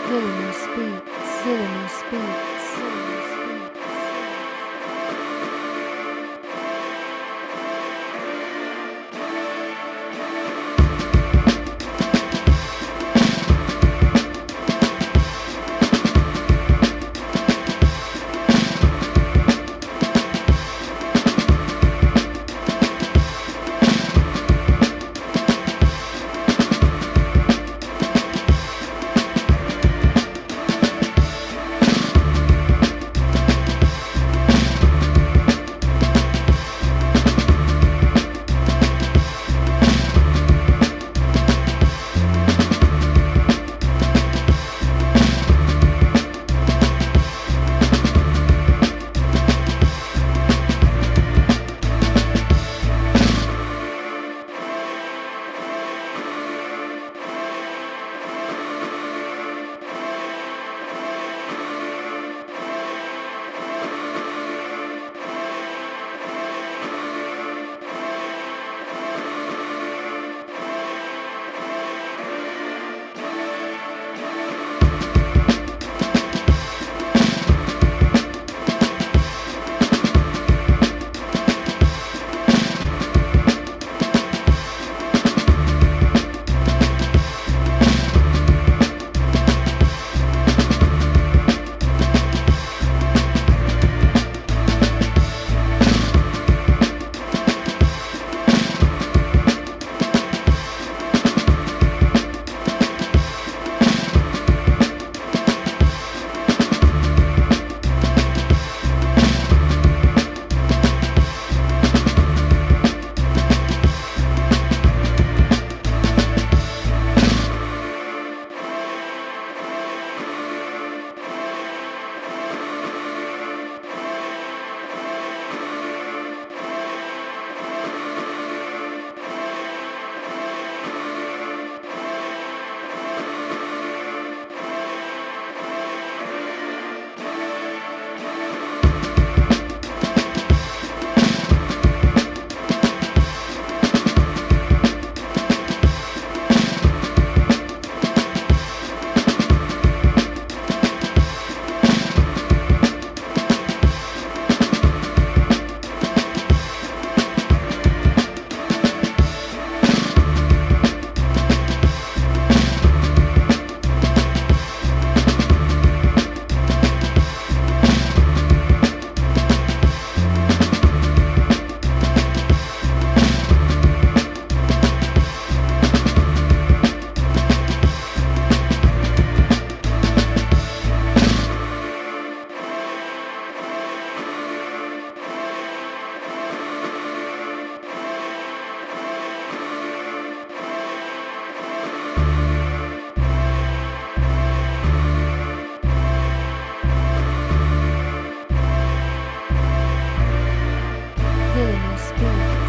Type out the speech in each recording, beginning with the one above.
Villainous beats, villainous beats, villainous beats.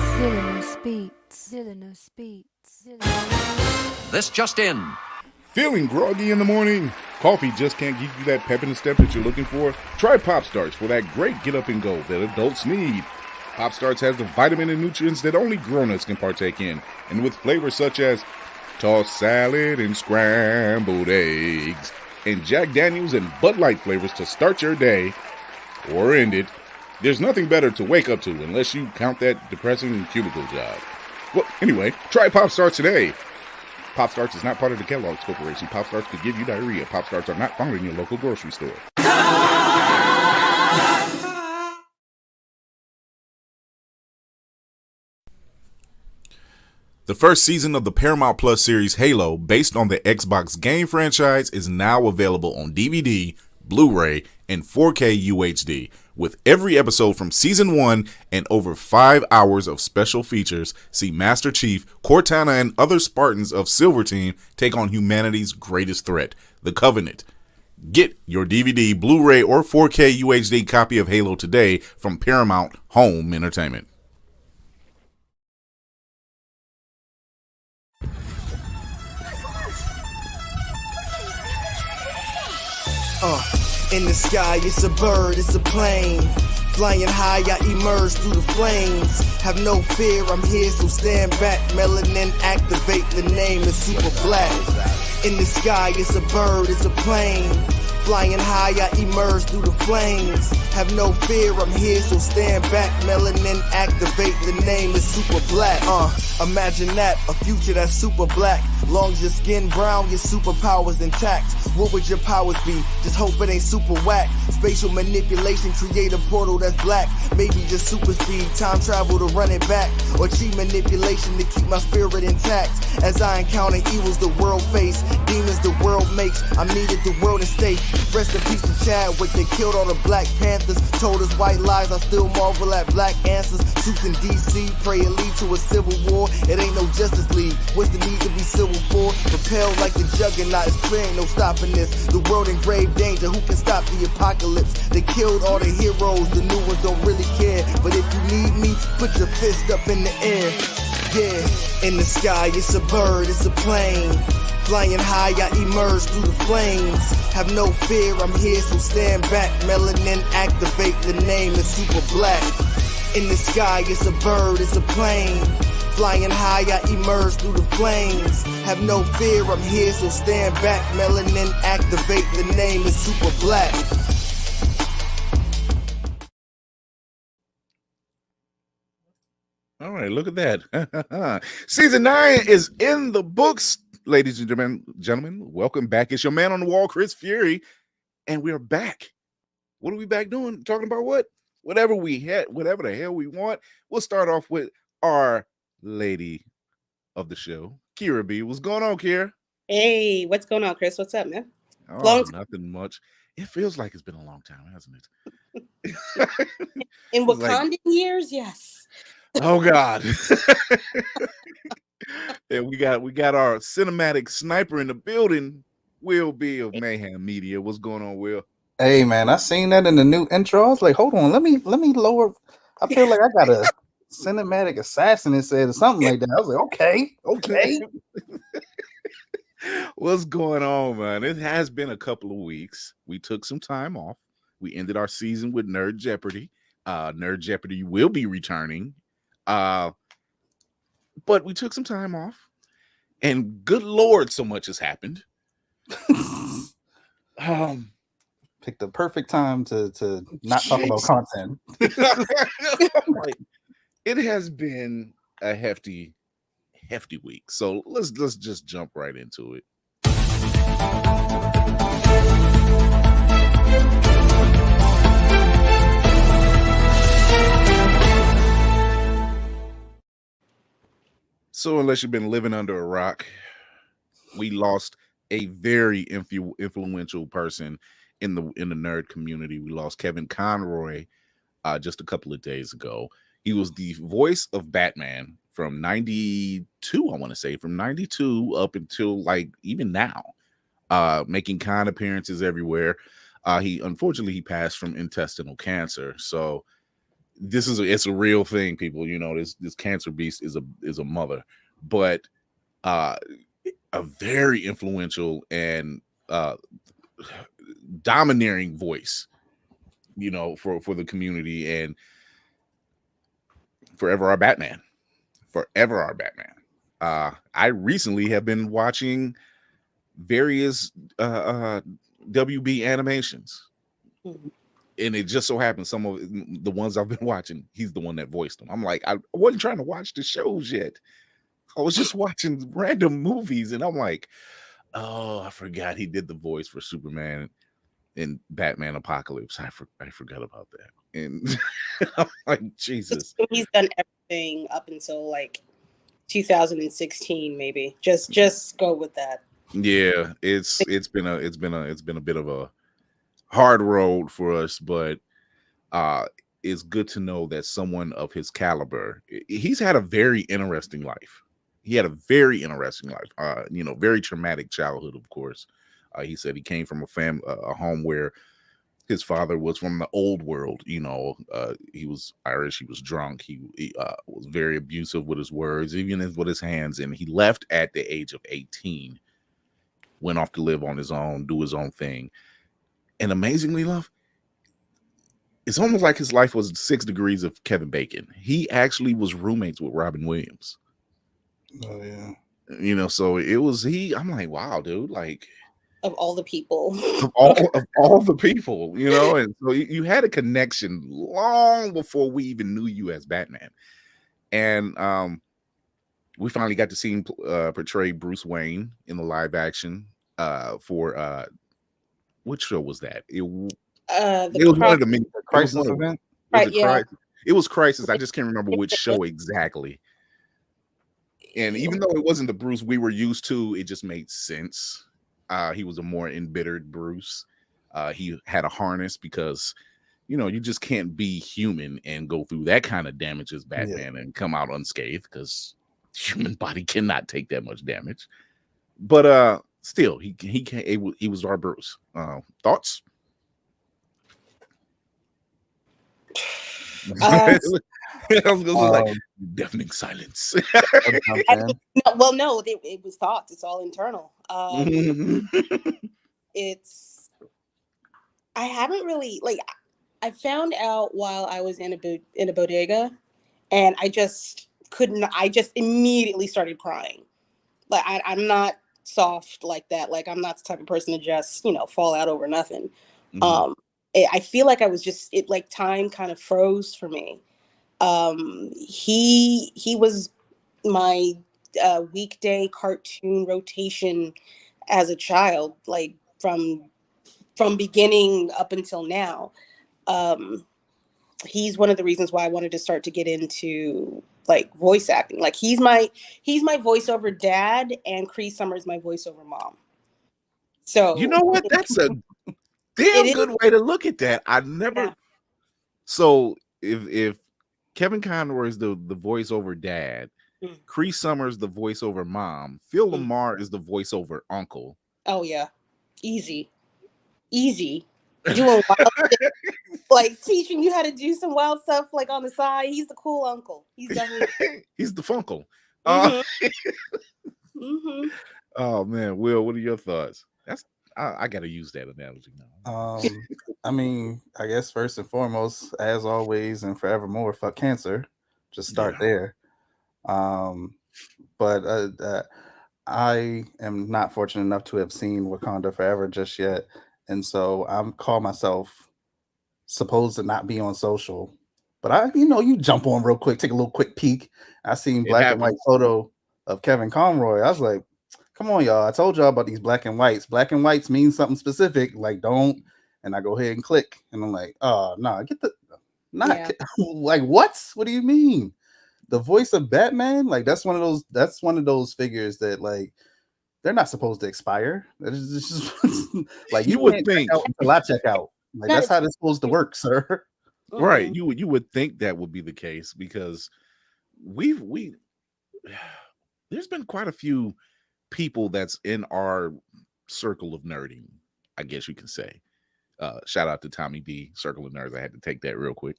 Villainous beats, villainous beats, villainous. This just in. Feeling groggy in the morning? Coffee just can't give you that pep in the step that you're looking for? Try Pop Starts for that great get up and go that adults need. Pop Starts has the vitamin and nutrients that only grown-ups can partake in, and with flavors such as tossed salad and scrambled eggs, and Jack Daniels and Bud Light flavors to start your day or end it. There's nothing better to wake up to unless you count that depressing cubicle job. Well, anyway, try Pop Starts today. Pop Starts is not part of the Kellogg's Corporation. Pop Starts could give you diarrhea. Pop Starts are not found in your local grocery store. The first season of the Paramount Plus series Halo, based on the Xbox game franchise, is now available on DVD, Blu-ray, and 4K UHD, with every episode from Season 1 and over 5 hours of special features. See Master Chief, Cortana, and other Spartans of Silver Team take on humanity's greatest threat, the Covenant. Get your DVD, Blu-ray, or 4K UHD copy of Halo today from Paramount Home Entertainment. In the sky, it's a bird, it's a plane. Flying high, I emerge through the flames. Have no fear, I'm here, so stand back. Melanin activate, the name is super black. In the sky, it's a bird, it's a plane. Flying high, I emerge through the flames. Have no fear, I'm here, so stand back. Melanin activate, the name is super black. Imagine that, a future that's super black. Long as your skin brown, your superpowers intact. What would your powers be? Just hope it ain't super whack. Spatial manipulation, create a portal that's black. Maybe just super speed, time travel to run it back. Or cheat manipulation to keep my spirit intact. As I encounter evils the world face, demons the world makes, I'm needed the world at stake. Rest in peace to Chadwick, they killed all the Black Panthers. Told us white lies, I still marvel at black answers. Suits in DC, pray it lead to a civil war. It ain't no Justice League, what's the need to be civil for? Propelled like the juggernaut, it's clear ain't no stopping this. The world in grave danger, who can stop the apocalypse? They killed all the heroes, the new ones don't really care. But if you need me, put your fist up in the air. Yeah, in the sky, it's a bird, it's a plane. Flying high, I emerge through the flames. Have no fear, I'm here, so stand back. Melanin activate, the name is super black. In the sky, it's a bird, it's a plane. Flying high, I emerge through the flames. Have no fear, I'm here, so stand back. Melanin activate, the name is super black. All right, look at that. Season 9 is in the books, ladies and gentlemen. Welcome back. It's your man on the wall, Chris Fury, and we're back. What are we back doing? Talking about what? Whatever the hell we want. We'll start off with our lady of the show, Kira B. What's going on, Kira? Hey, what's going on, Chris? What's up, man? Oh, nothing much. It feels like it's been a long time, hasn't it? In Wakandan years, yes. Oh God. Yeah, we got our cinematic sniper in the building. Will B of Mayhem Media. What's going on, Will? Hey man, I seen that in the new intro. I was like, hold on, let me lower. I feel like I got a cinematic assassin it said or something like that. I was like, okay. What's going on, man? It has been a couple of weeks. We took some time off. We ended our season with Nerd Jeopardy. Nerd Jeopardy will be returning. But we took some time off, and good Lord, so much has happened. Picked the perfect time to not talk about content. It has been a hefty week. So let's just jump right into it. So unless you've been living under a rock, we lost a very influential person in the nerd community. We lost Kevin Conroy just a couple of days ago. He was the voice of Batman from 92, I want to say, from 92 up until like even now, making con appearances everywhere. He unfortunately passed from intestinal cancer. So it's a real thing, people. You know, this cancer beast is a mother, but a very influential and domineering voice, you know, for the community, and forever our Batman. I recently have been watching various WB animations. Mm-hmm. And it just so happens some of the ones I've been watching, he's the one that voiced them. I'm like, I wasn't trying to watch the shows yet. I was just watching random movies, and I'm like, oh, I forgot he did the voice for Superman and Batman Apocalypse. I forgot about that. And I'm like, Jesus. He's done everything up until like 2016, maybe. Just go with that. Yeah, it's been a bit of a hard road for us, but it's good to know that someone of his caliber, he's had a very interesting life. You know, very traumatic childhood, of course. He said he came from a home where his father was from the old world. You know, he was Irish. He was drunk. He was very abusive with his words, even with his hands. And he left at the age of 18, went off to live on his own, do his own thing. And amazingly, love, it's almost like his life was 6 degrees of Kevin Bacon. He actually was roommates with Robin Williams. Oh yeah. You know, so it was he. I'm like, wow, dude, like Of all the people. of all the people, you know, and so you had a connection long before we even knew you as Batman, and we finally got to see him portray Bruce Wayne in the live action for what show was that? The It was one cry, of the many. The It was crisis one of event. was right? it Yeah. Crisis? It was Crisis. I just can't remember which show exactly. And even though it wasn't the Bruce we were used to, it just made sense. He was a more embittered Bruce. He had a harness because you just can't be human and go through that kind of damage as Batman and come out unscathed because human body cannot take that much damage. But still, he was our Bruce. Thoughts? Uh, I was gonna say, like Um, deafening silence. I'll jump in. no, it was thoughts. It's all internal. It's I haven't really like I found out while I was in a bodega, and I just couldn't. I just immediately started crying. Like I'm not soft like that. Like I'm not the type of person to just fall out over nothing. Um, I feel like I was just like time kind of froze for me. He was my weekday cartoon rotation as a child, like from beginning up until now. Um, he's one of the reasons why I wanted to start to get into like voice acting. Like he's my voiceover dad, and Cree Summer's my voiceover mom. So You know what? That's a it damn is, good way to look at that. I never. yeah, So if Kevin Conroy is the voiceover dad, Mm. Cree Summers the voiceover mom, Phil Mm. Lamar is the voiceover uncle. Oh yeah, easy, doing wild shit, like teaching you how to do some wild stuff like on the side. He's the cool uncle. He's definitely. He's the Funkle. Mhm. Mhm. Oh man, Will, what are your thoughts? I gotta use that analogy now. I mean, I guess first and foremost, as always and forevermore, fuck cancer. Just start Yeah. there. But I am not fortunate enough to have seen Wakanda Forever just yet, and so I'm call myself supposed to not be on social. But you jump on real quick, take a little quick peek. I seen It black and white happens. photo of Kevin Conroy. I was like, come on, y'all. I told y'all about these black and whites. Black and whites mean something specific. Like, don't. And I go ahead and click. And I'm like, oh, no, get the. Not Yeah. like, what? What do you mean? The voice of Batman? Like, that's one of those figures that, like, they're not supposed to expire. It's just, like, You you would can't think, check out until I check out. Like, Not that's a- how it's supposed to work, sir. right? Mhm. You would think that would be the case because we there's been quite a few people that's in our circle of nerding, I guess you can say. Shout out to Tommy D, Circle of Nerds. I had to take that real quick.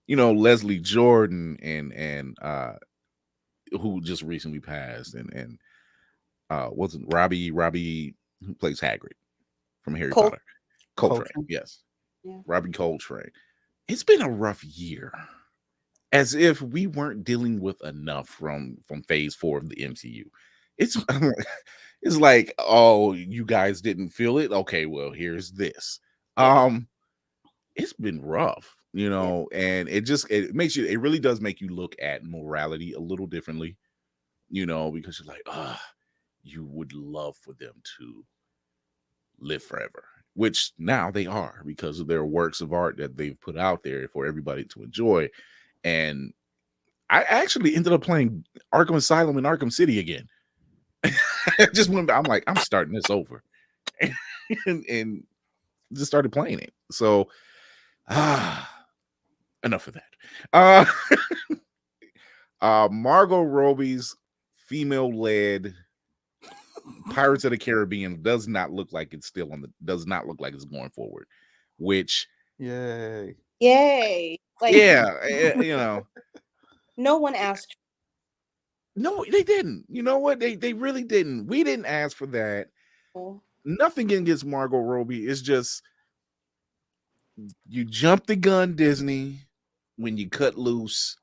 Leslie Jordan and who just recently passed, and wasn't Robbie who plays Hagrid from Harry Col- Potter. Coltrane, Coltrane? yes. Yeah. Robbie Coltrane. It's been a rough year. As if we weren't dealing with enough from phase 4 of the MCU. It's it's like, oh, you guys didn't feel it. Okay, well, here's this. It's been rough, and it really does make you look at morality a little differently, because you're like, you would love for them to live forever, which now they are because of their works of art that they've put out there for everybody to enjoy. And I actually ended up playing Arkham Asylum and Arkham City again. Just went, I'm like, I'm starting this over, and just started playing it. So, enough of that. Margot Robbie's female-led Pirates of the Caribbean does not look like it's does not look like it's going forward, which Yay. Yay! Like yeah, no one asked. no, they didn't. You know what? They really didn't. We didn't ask for that. For. Nothing against Margot Robbie. It's just you jump the gun, Disney, when you cut loose.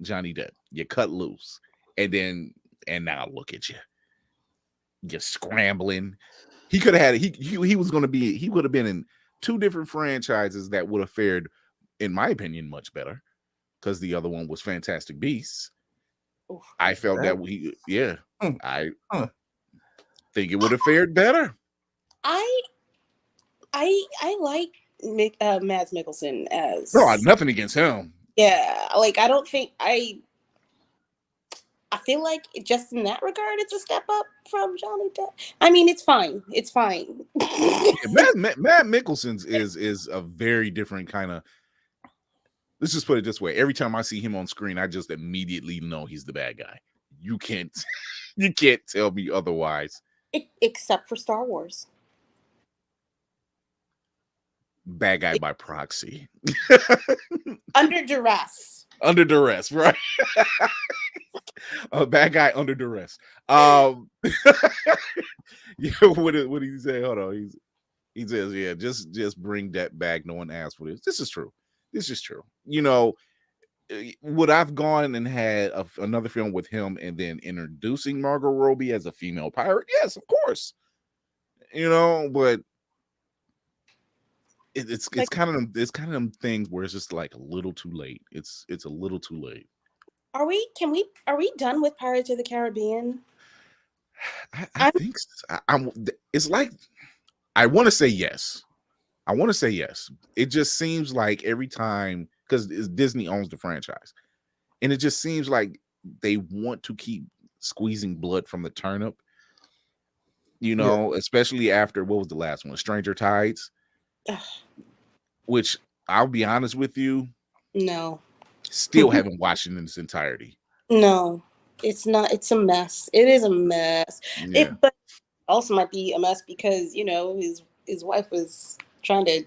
Johnny Depp. You cut loose, and now look at you. You're scrambling. He could have had he was going to be he would have been in two different franchises that would have fared, in my opinion, much better because the other one was Fantastic Beasts. Oof. I felt that Hmm. I Huh. think it would have fared better. I like Mads Mikkelsen as. No, nothing against him. Yeah, like I don't think I feel like just in that regard, it's a step up from Johnny Depp. I mean, it's fine. It's fine. Matt Mikkelsen's is a very different kind of. Let's just put it this way: every time I see him on screen, I just immediately know he's the bad guy. You can't tell me otherwise. Except for Star Wars. Bad guy by proxy. Under duress. Under duress, right? A bad guy under duress. Yeah, what did he say? Hold on. He says, yeah, just bring that back. No one asked for this. This is true. This is true. You know, would I've gone and had another film with him and then introducing Margot Robbie as a female pirate? Yes, of course. You know, but it's kind of them things where it's just like a little too late. It's a little too late. Are we done with Pirates of the Caribbean? I think it's like I want to say yes. It just seems like every time, because Disney owns the franchise, and it just seems like they want to keep squeezing blood from the turnip. You know, especially after what was the last one, Stranger Tides, which I'll be honest with you, No. still haven't watched it in its entirety. No, it's not. It's a mess. It is a mess. Yeah. But also might be a mess because his wife was trying to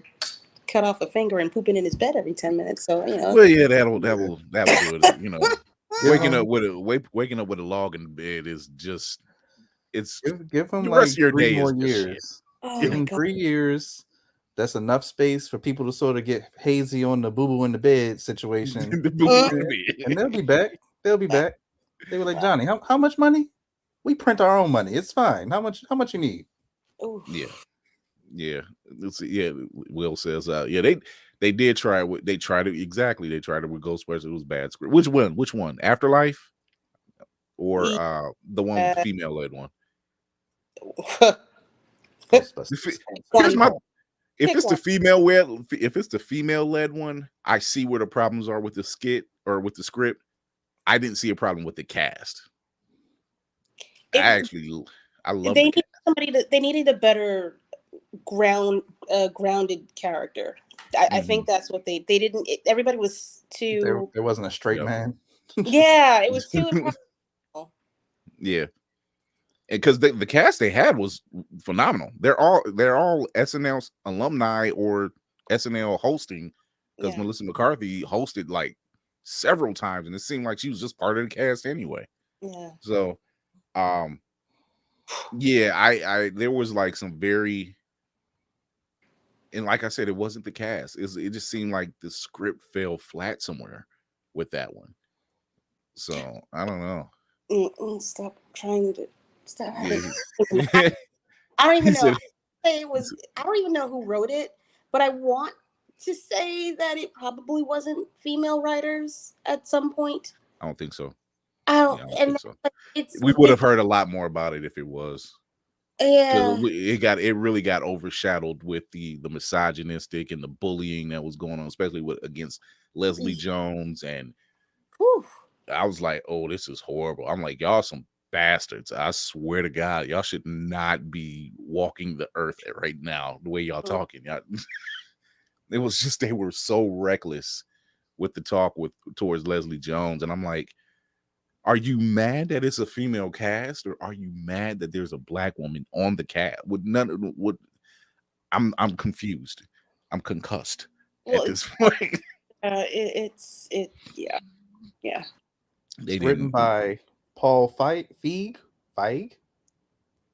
cut off a finger and pooping in his bed every 10 minutes. So Well, yeah, that'll do it. You know, waking up with a log in the bed is just give him the like rest of your 3 day more is just shit. years. Oh Give my him God. 3 years. That's enough space for people to sort of get hazy on the boo boo in the bed situation. The boo-boo in the bed. And they'll be back. They were like, Johnny, how much money? We print our own money. It's fine. How much you need? Oof. Yeah. Let's see. Yeah, Will says, they did try it. They tried it with Ghostbusters. It was bad script. Which one? Afterlife, or the one with the female led one? Ghostbusters. If it's the female led one, I see where the problems are with the skit or with the script. I didn't see a problem with the cast. I love they the need cast. they needed a better grounded character. I think that's what they didn't. Everybody was too. There wasn't a straight man. Yeah, it was too impractical. Yeah, because the cast they had was phenomenal. They're all SNL alumni or SNL hosting, because Yeah. Melissa McCarthy hosted like several times, and it seemed like she was just part of the cast anyway. Yeah. So, yeah, I there was like some very, and like I said, it wasn't the cast. It just seemed like the script fell flat somewhere with that one. So I don't know. Stop trying to stop. Yeah. I don't even He know. said- I don't even know who wrote it, but I want to say that it probably wasn't female writers at some point. I don't think so. I don't, Yeah, I don't and think so. it's We would have heard a lot more about it if it was. Yeah. It really got overshadowed with the misogynistic and the bullying that was going on, especially against Leslie Jones. And Whew. I was like, oh, this is horrible. I'm like, y'all some bastards. I swear to God, y'all should not be walking the earth right now the way y'all talking. Y'all, it was just, they were so reckless with the talk towards Leslie Jones. And I'm like, are you mad that it's a female cast, or are you mad that there's a black woman on the cast? I'm confused. I'm concussed at this point. Yeah. It's written by Paul Feig,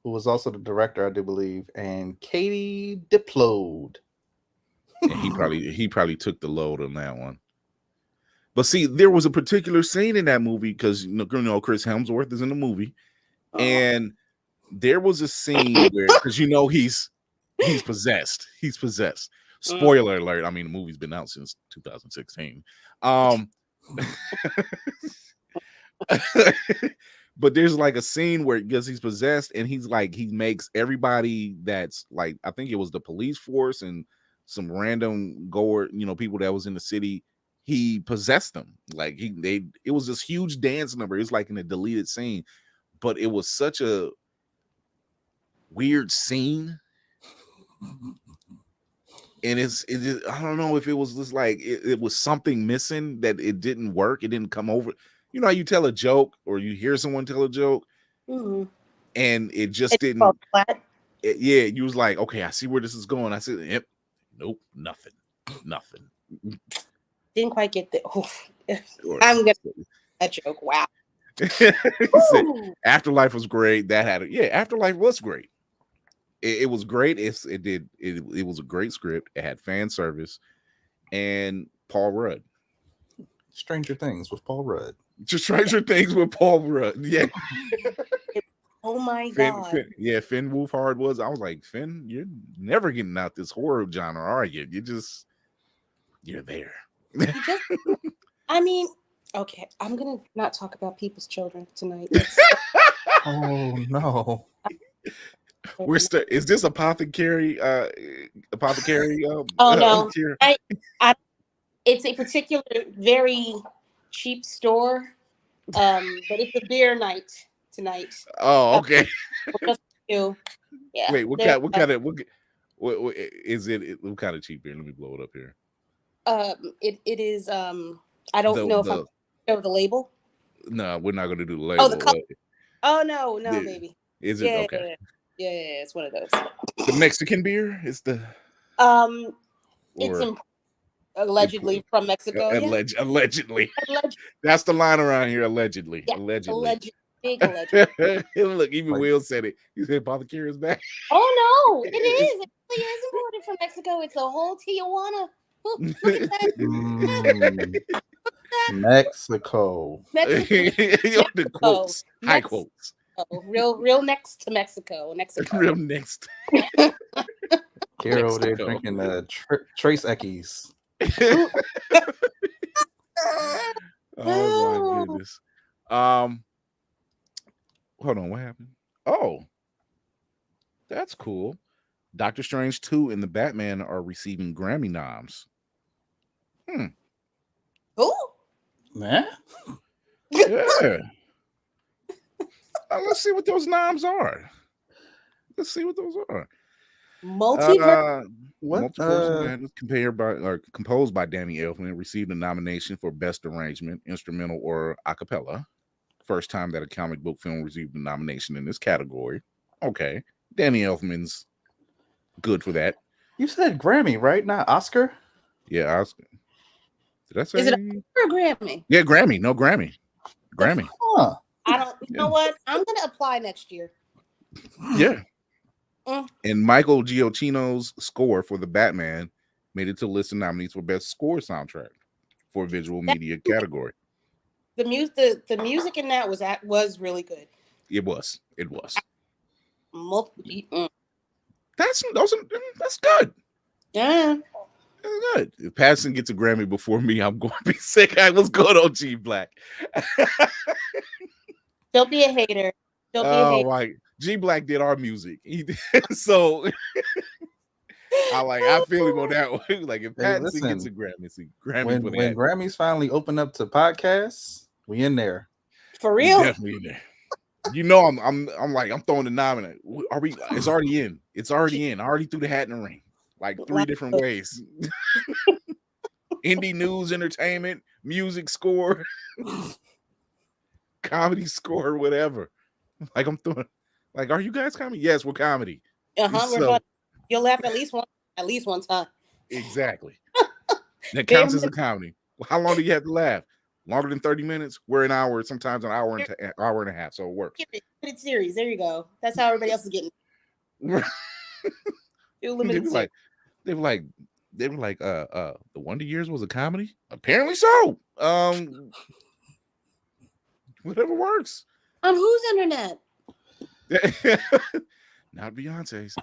who was also the director, I do believe, and Katie Diplode. And he probably took the load on that one. But see, there was a particular scene in that movie because Chris Hemsworth is in the movie, and there was a scene where because he's possessed. He's possessed. Spoiler alert. I mean, the movie's been out since 2016. But there's like a scene where because he's possessed and he's like he makes everybody that's like I think it was the police force and some random people that was in the city. He possessed them. Like it was this huge dance number. It's like in a deleted scene, but it was such a weird scene. And I don't know if it was just like it was something missing that it didn't work. It didn't come over. You know how you tell a joke or you hear someone tell a joke and it just didn't. Yeah, you was like, okay, I see where this is going. I said, yep, nope, nothing. Didn't quite get the. I'm gonna that joke. Wow. Afterlife was great. Afterlife was great. It was great. It was a great script. It had fan service and Paul Rudd. Stranger Things with Paul Rudd. Just Stranger Things with Paul Rudd. Yeah. Oh my God. Finn Wolfhard was. I was like, Finn, you're never getting out this horror genre, are you? You're there. I mean, okay, I'm gonna not talk about people's children tonight. Oh no. Is this apothecary? Oh no, it's a particular very cheap store, but it's a beer night tonight. Oh, okay. Yeah. Wait, what kind of cheap beer? Let me blow it up here. It is I don't know if I'm show the label. No, we're not gonna do the label. Oh, the color. No, baby. Is it okay? Yeah, it's one of those. The Mexican beer is the. It's allegedly from Mexico. Allegedly. That's the line around here. Allegedly. Yeah, Allegedly. Big allegedly. Look, even Will said it. He said apothecary is back. Oh no, it is. It really is imported from Mexico. It's a whole Tijuana. Look at that. Mexico. The quotes. High quotes. Real next to Mexico. Real next. Here over there drinking Trace Eckies. Oh my goodness. Hold on, what happened? Oh, that's cool. Doctor Strange 2 and the Batman are receiving Grammy noms. Who? Man. Yeah. Let's see what those noms are. Multiverse. Multiverse Madness, composed by Danny Elfman, received a nomination for Best Arrangement, Instrumental, or Acapella. First time that a comic book film received a nomination in this category. Okay. Danny Elfman's good for that. You said Grammy, right? Not Oscar? Yeah, Oscar. Did I say? Is it Oscar or Grammy? Yeah, Grammy. No, Grammy. Grammy. Huh. I don't. You know what? I'm gonna apply next year. Yeah. And Michael Giacchino's score for the Batman made it to list of nominees for Best Score Soundtrack for Visual Media category. The music in that was really good. It was. That's That's good. Yeah. That's good. If Patterson gets a Grammy before me, I'm going to be sick. I was good on G Black. Don't be a hater. Don't be a hater. Right. G Black did our music. He did. So I feel him on that one. Like if Pattinson gets a Grammy, it's a Grammy for that. When Grammys finally open up to podcasts, we in there. For real? We're definitely in there. You know, I'm throwing the nominate. Are we? It's already in. It's already in. I already threw the hat in the ring, like 3 different ways. Indie news, entertainment, music score, comedy score, whatever. Like I'm throwing. Like, are you guys comedy? Yes, we're comedy. You'll laugh at least one time. Exactly. That counts as a comedy. Well, how long do you have to laugh? Longer than 30 minutes? We're an hour, sometimes an hour and a half, so it works. Limited series. There you go. That's how everybody else is getting. They were like, they were like, the Wonder Years was a comedy. Apparently so. Whatever works. On whose internet? Not Beyonce's.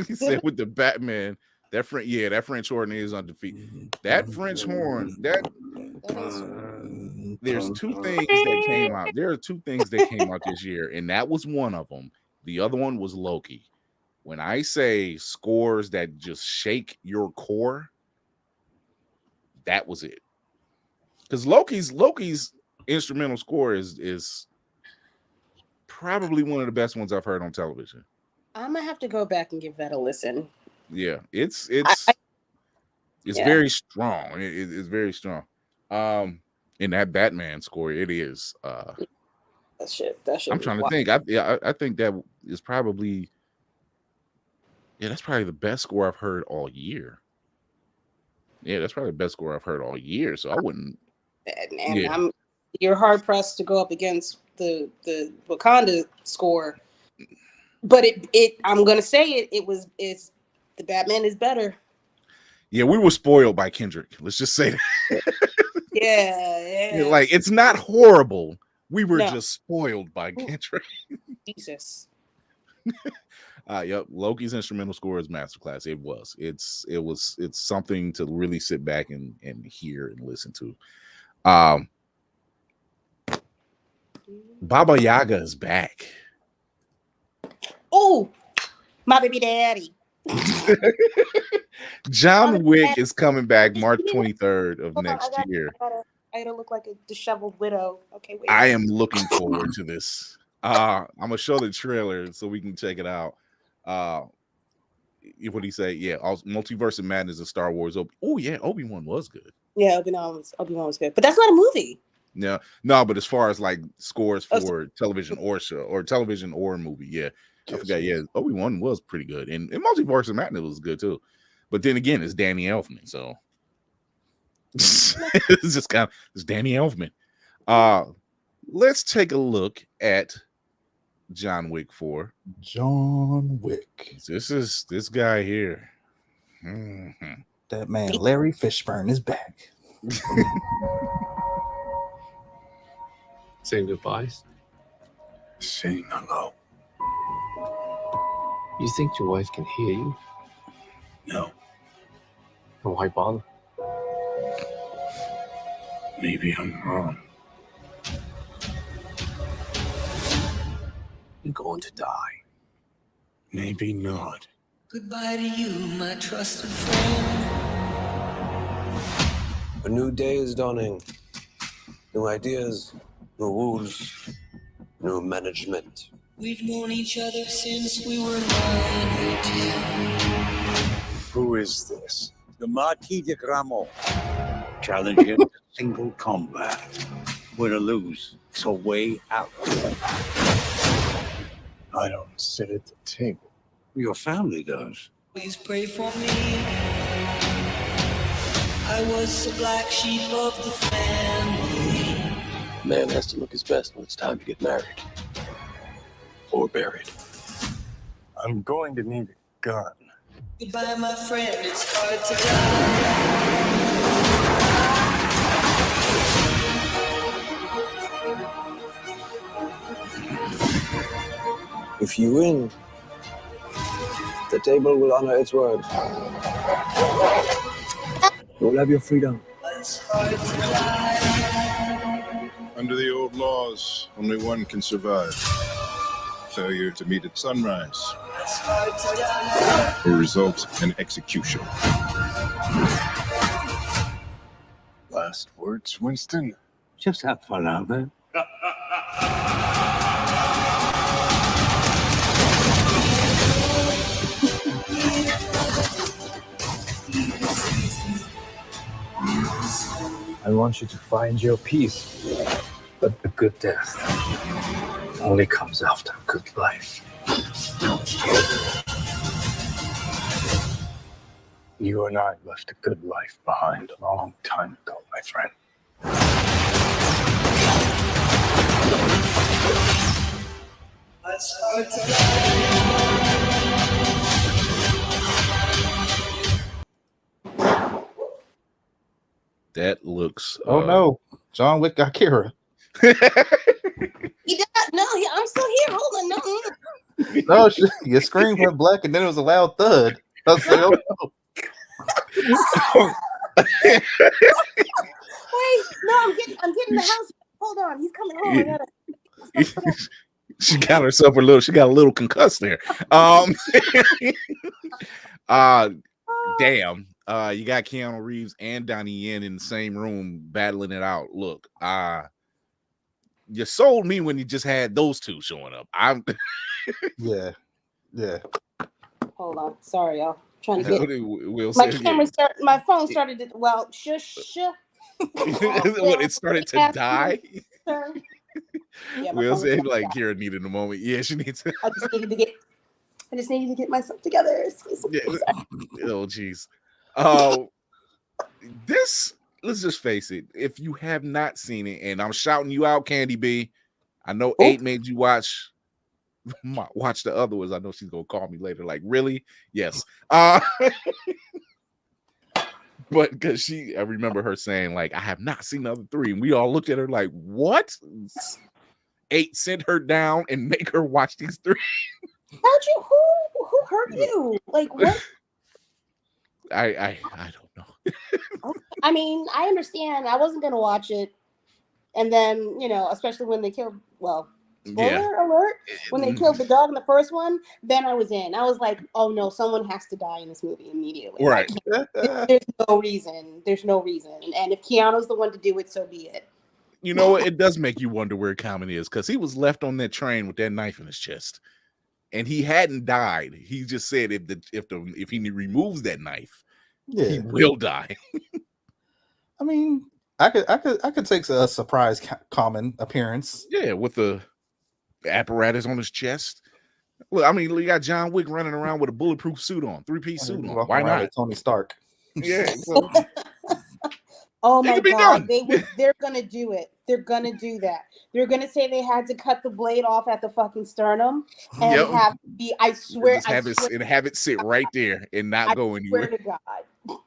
He said with the Batman, that French horn is undefeated. That French horn, there's two things that came out. There are two things that came out this year, and that was one of them. The other one was Loki. When I say scores that just shake your core, that was it. Because Loki's instrumental score is probably one of the best ones I've heard on television. I'm gonna have to go back and give that a listen. Yeah, it's very strong. It's very strong. In that Batman score, it is. That shit. I'm trying to think. I think that is probably. Yeah, that's probably the best score I've heard all year. Yeah, that's probably the best score I've heard all year. So I wouldn't. And you're hard pressed to go up against the Wakanda score. But I'm gonna say it's the Batman is better. Yeah, we were spoiled by Kendrick. Let's just say that. Yeah. Like it's not horrible. We were just spoiled by Kendrick. Jesus. Yep. Loki's instrumental score is masterclass. It was. It's something to really sit back and hear and listen to. Baba Yaga is back. Oh, my baby daddy. John Wick is coming back March 23rd of next year. I gotta look like a disheveled widow. Okay, wait. I am looking forward to this. I'm gonna show the trailer so we can check it out. What do you say? Yeah, Multiverse of Madness and Star Wars. Oh yeah, Obi-Wan was good. Yeah, Obi-Wan was good, but that's not a movie. Yeah, no, but as far as like scores for television or show or television or movie, yeah, I forgot. Yeah, Obi-Wan was pretty good, and Multiverse of Madness was good too. But then again, it's Danny Elfman, so it's just it's Danny Elfman. Let's take a look at John Wick 4. John Wick. This is this guy here. Mm-hmm. That man, Larry Fishburne, is back. Saying goodbyes? Saying hello. You think your wife can hear you? No. Then why bother? Maybe I'm wrong. You're going to die. Maybe not. Goodbye to you, my trusted friend. A new day is dawning. New ideas, new rules, new management. We've known each other since we were 9 or 10. Who is this? The Marquis de Gramont. Challenge him to single combat. Win or lose, it's a way out. I don't sit at the table. Your family does. Please pray for me. I was the black sheep of the family. Man has to look his best when it's time to get married. Or buried. I'm going to need a gun. Goodbye, my friend, it's hard to die. If you win, the table will honor its word. You will have your freedom. It's hard to die. Under the old laws, only one can survive. Failure to meet at sunrise It's hard to die. will result in execution. Last words, Winston? Just have fun out there. I want you to find your peace. But a good death only comes after a good life. You and I left a good life behind a long time ago, my friend. It's hard to die. That looks. Oh no, John Wick got Kira. He died. No, I'm still here. Hold on. No. No, your screen went black, and then it was a loud thud. I was like, oh no. Wait, no, I'm getting the house. Hold on, he's coming home. She got herself she got a little concussed there. Damn. You got Keanu Reeves and Donnie Yen in the same room battling it out. Look, you sold me when you just had those two showing up. Yeah. Hold on, sorry, y'all. Trying to get Will my camera my phone started to shush. What, it started to die? Yeah, Will said like Kira needed a moment. Yeah, she needs to. I just needed to get myself together. Yeah. Oh jeez. This, let's just face it, if you have not seen it, and I'm shouting you out, Candy B, I know 8 made you watch the other ones. I know she's gonna call me later. Like, really? Yes. But because I remember her saying, like, I have not seen the other 3, and we all looked at her like, what? 8 sent her down and make her watch these 3. How'd you? Who hurt you? Like what? I don't know. I mean, I understand. I wasn't gonna watch it, and then especially when they killed. Well, spoiler alert: when they killed the dog in the first one, then I was in. I was like, oh no, someone has to die in this movie immediately. Right? There's no reason. There's no reason. And if Keanu's the one to do it, so be it. You know, it does make you wonder where Common is, because he was left on that train with that knife in his chest, and he hadn't died. He just said if he removes that knife, he will die. I mean, I could take a surprise Common appearance. Yeah, with the apparatus on his chest. Look, I mean, you got John Wick running around with a bulletproof suit on, 3-piece suit on. Why not? Tony Stark. Yeah. Oh my God, they're gonna do it. They're gonna do that. They're gonna say they had to cut the blade off at the fucking sternum and have I swear, have it sit right there and not go anywhere. I swear to God,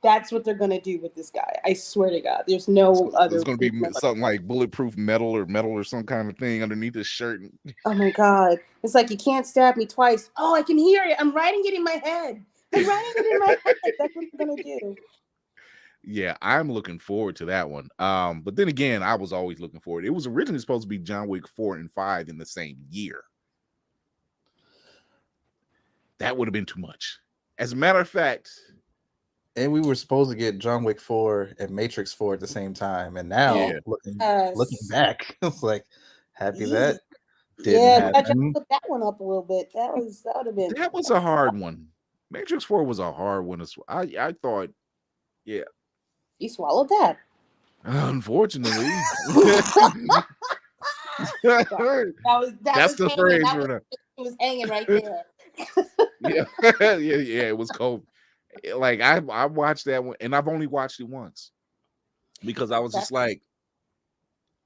that's what they're gonna do with this guy. I swear to God, there's no other. There's gonna be something like bulletproof metal or some kind of thing underneath his shirt. Oh my God, it's like you can't stab me twice. Oh, I can hear it. I'm writing it in my head. That's what they're gonna do. Yeah, I'm looking forward to that one. But then again, I was always looking forward. It was originally supposed to be John Wick 4 and 5 in the same year. That would have been too much. As a matter of fact, and we were supposed to get John Wick 4 and Matrix 4 at the same time. And now looking back, it's like happy that didn't happen. Put that one up a little bit. That would have been. That was a hard one. Matrix 4 was a hard one. I thought, yeah. You swallowed that. Unfortunately. That's the phrase. It was hanging right there. yeah, it was cold. Like I watched that one, and I've only watched it once because I was just like,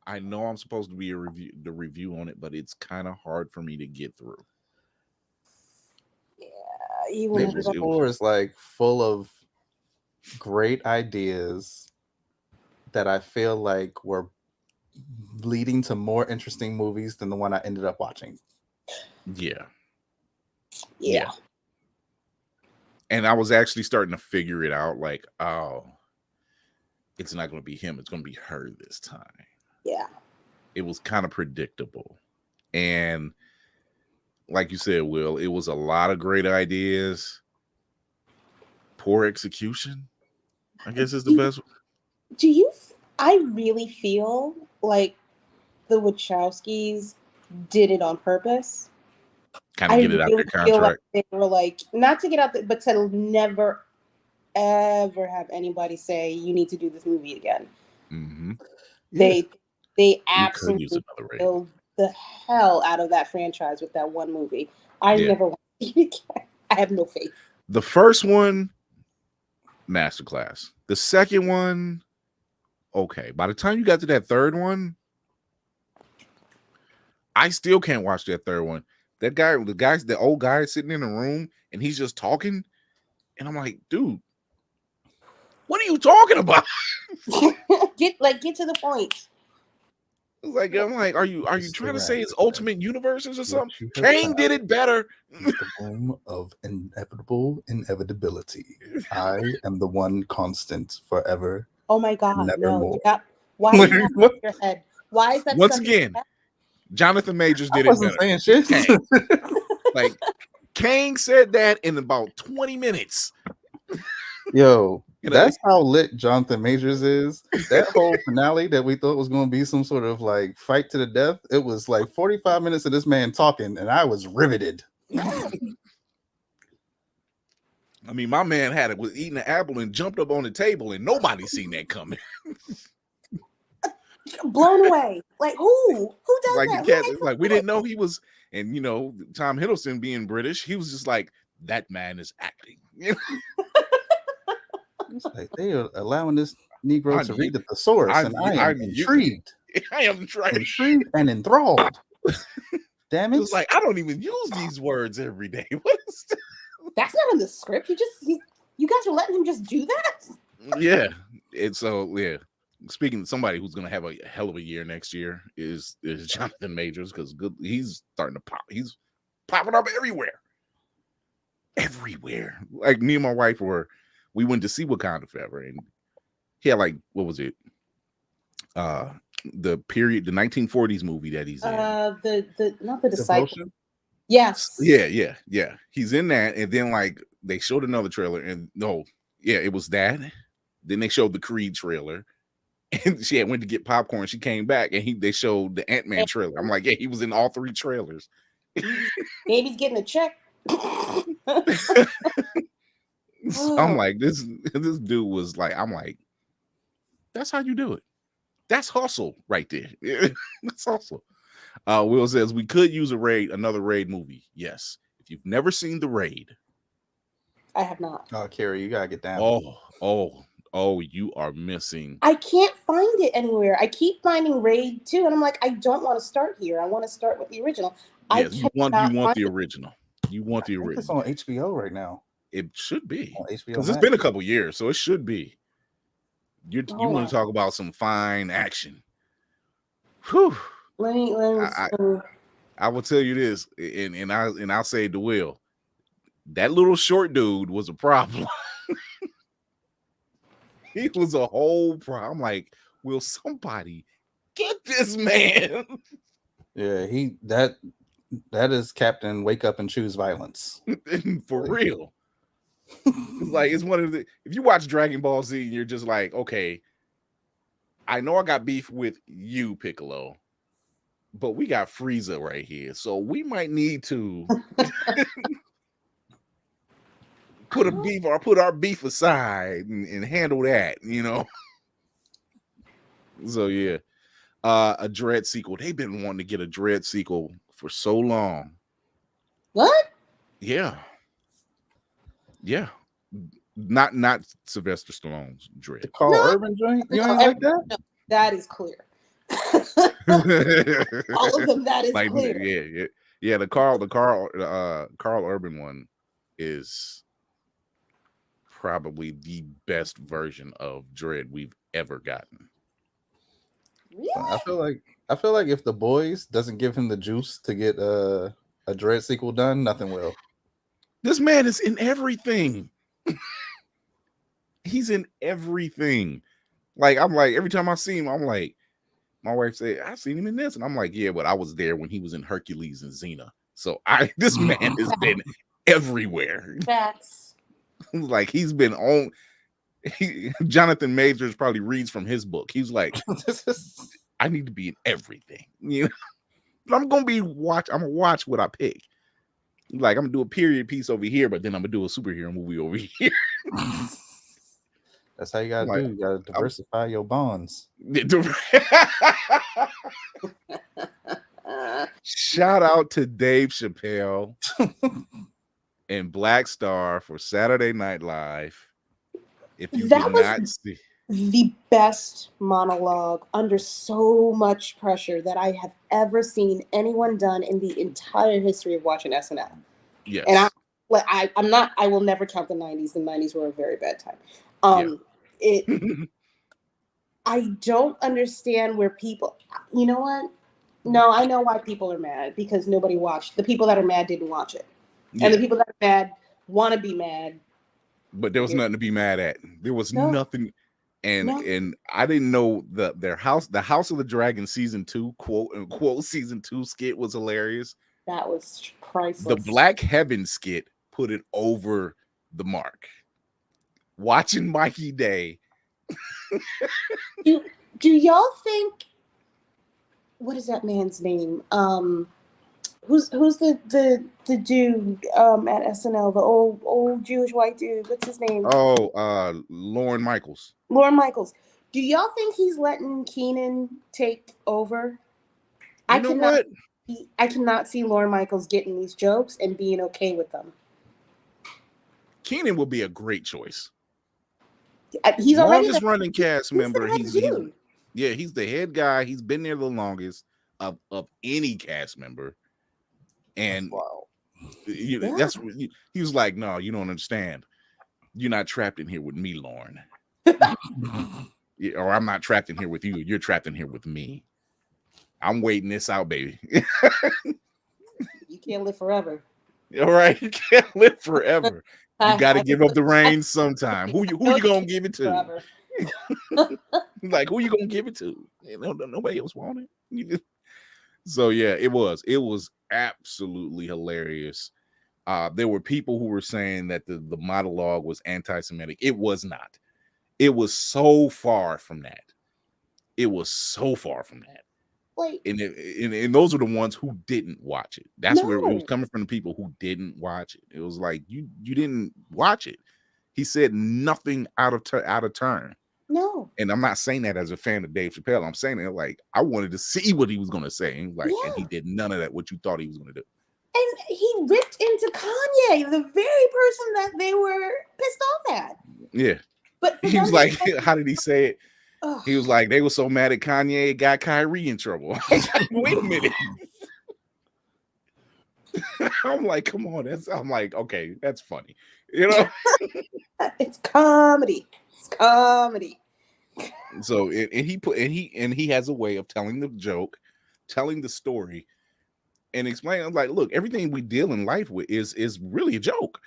I know I'm supposed to be the review on it, but it's kind of hard for me to get through. Yeah, Matrix 4 is like full of great ideas that I feel like were leading to more interesting movies than the one I ended up watching. Yeah. And I was actually starting to figure it out, like, oh, it's not going to be him, it's going to be her this time. Yeah. It was kind of predictable. And like you said, Will, it was a lot of great ideas. Poor execution, I guess, is the best. I really feel like the Wachowskis did it on purpose. Kind of get it out their contract. Like they were like, not to get out, but to never, ever have anybody say, you need to do this movie again. Mm-hmm. They absolutely killed the hell out of that franchise with that one movie. I never want to see it again. I have no faith. The first one, masterclass. The second one, okay. By the time you got to that third one, I still can't watch that third one. That guy, the old guy sitting in a room and he's just talking. And I'm like, dude, what are you talking about? Get to the point. Like I'm like, are you trying to say it's Ultimate Universes or something? Kang did it better. The boom of inevitability. I am the one constant forever. Oh my God, nevermore. no! Why is that in your head? Why is that once again? Jonathan Majors did it better. Saying shit. Like Kang said that in about 20 minutes. Yo, that's how lit Jonathan Majors is. That whole finale that we thought was going to be some sort of like fight to the death, it was like 45 minutes of this man talking, and I was riveted. I mean, my man was eating an apple and jumped up on the table, and nobody seen that coming. Blown away. Like who does like that? Like we didn't know he was, and Tom Hiddleston being British, he was just like, that man is acting. It's like they are allowing this Negro to read the thesaurus, and I am intrigued. I am intrigued and enthralled. Damn it! It's like I don't even use these words every day. What is that? That's not in the script. You guys are letting him just do that? Yeah. And so speaking of somebody who's gonna have a hell of a year next year is Jonathan Majors, because he's starting to pop. He's popping up everywhere. Everywhere. Like me and my wife we went to see Wakanda Forever, and he had like, what was it? The 1940s movie that he's in. Not the Disciple. Yes. Yeah. He's in that, and then like they showed another trailer, and it was that. Then they showed the Creed trailer, and she went to get popcorn. She came back, and they showed the Ant-Man trailer. I'm like, yeah, he was in all three trailers. Maybe he's getting a check. So I'm like, this dude was like, I'm like, that's how you do it. That's hustle right there. That's hustle. Will says we could use another Raid movie. Yes. If you've never seen The Raid. I have not. Oh, Carrie, you gotta get down. Oh, you are missing. I can't find it anywhere. I keep finding Raid 2, and I'm like, I don't want to start here. I want to start with the original. Yes, you want the original. You want the original. It's on HBO right now. It should be on HBO because it's been a couple years, so it should be. You want to talk about some fine action? Whew. Let me I will tell you this, and I'll say to Will, that little short dude was a problem. He was a whole problem. I'm like, will somebody get this man? Yeah, that is Captain Wake Up and Choose Violence. For real. Like, it's one of the, if you watch Dragon Ball Z, you're just like, okay, I know I got beef with you, Piccolo, but we got Frieza right here, so we might need to put our beef aside and handle that, So yeah, a Dread sequel. They've been wanting to get a Dread sequel for so long. What? Yeah. Not Sylvester Stallone's Dread. The Carl Urban joint? You ain't like that? No, that is clear. All of them, that is clear. Yeah. The Carl Urban one is probably the best version of Dread we've ever gotten. Really? I feel like if The Boys doesn't give him the juice to get a Dread sequel done, nothing will. This man is in everything. He's in everything. Like, I'm like, every time I see him, I'm like, my wife said, I seen him in this. And I'm like, yeah, but I was there when he was in Hercules and Xena. So this man has been everywhere. Facts. Like, he's been on. Jonathan Majors probably reads from his book. He's like, I need to be in everything. I'm gonna watch what I pick. Like, I'm gonna do a period piece over here, but then I'm gonna do a superhero movie over here. That's how you gotta do. You gotta diversify your bonds. Shout out to Dave Chappelle and Black Star for Saturday Night Live. If you did not see the best monologue under so much pressure that I have ever seen anyone done in the entire history of watching SNL. Yes. And I will never count the 90s. The 90s were a very bad time. I don't understand where people. You know what? No, I know why people are mad because nobody watched. The people that are mad didn't watch it, and the Yeah, people that are mad want to be mad. but there was nothing to be mad at. There was No, nothing, and no, I didn't know the House of the Dragon season 2 quote unquote season 2 skit was hilarious. that was The priceless. Black Heaven skit put it over the mark. Watching Mikey Day. Do y'all think? What is that man's name? Who's the dude at SNL? The old Jewish white dude. What's his name? Oh, Lauren Michaels. Lauren Michaels. Do y'all think he's letting Keenan take over? You know what? I cannot see Lauren Michaels getting these jokes and being okay with them. Keenan will be a great choice. He's already longest running cast member. He's the he's the head guy. He's been there the longest of any cast member. And wow, that's he was like, no, you don't understand. You're not trapped in here with me, Lauren. Or I'm not trapped in here with you. You're trapped in here with me. I'm waiting this out, baby. You can't live forever. All right, you can't live forever. You got to give up the reins sometime. Who you gonna give it to? Like, who you gonna give it to? Nobody else want it. So yeah, it was absolutely hilarious. There were people who were saying that the monologue was anti-Semitic. It was not. It was so far from that. It was so far from that. Like, and those are the ones who didn't watch it. That's where it was coming from, the people who didn't watch it. It was like, you didn't watch it. He said nothing out of turn. No. And I'm not saying that as a fan of Dave Chappelle. I'm saying it like I wanted to see what he was going to say. And and he did none of that, what you thought he was going to do. And he ripped into Kanye, the very person that they were pissed off at. Yeah. But he was like, how did he say it? He was like, they were so mad at Kanye, it got Kyrie in trouble. Wait a minute. I'm like, come on. I'm like, okay, that's funny. You know? It's comedy. It's comedy. So he has a way of telling the joke, telling the story, and explaining. I'm like, look, everything we deal in life with is really a joke.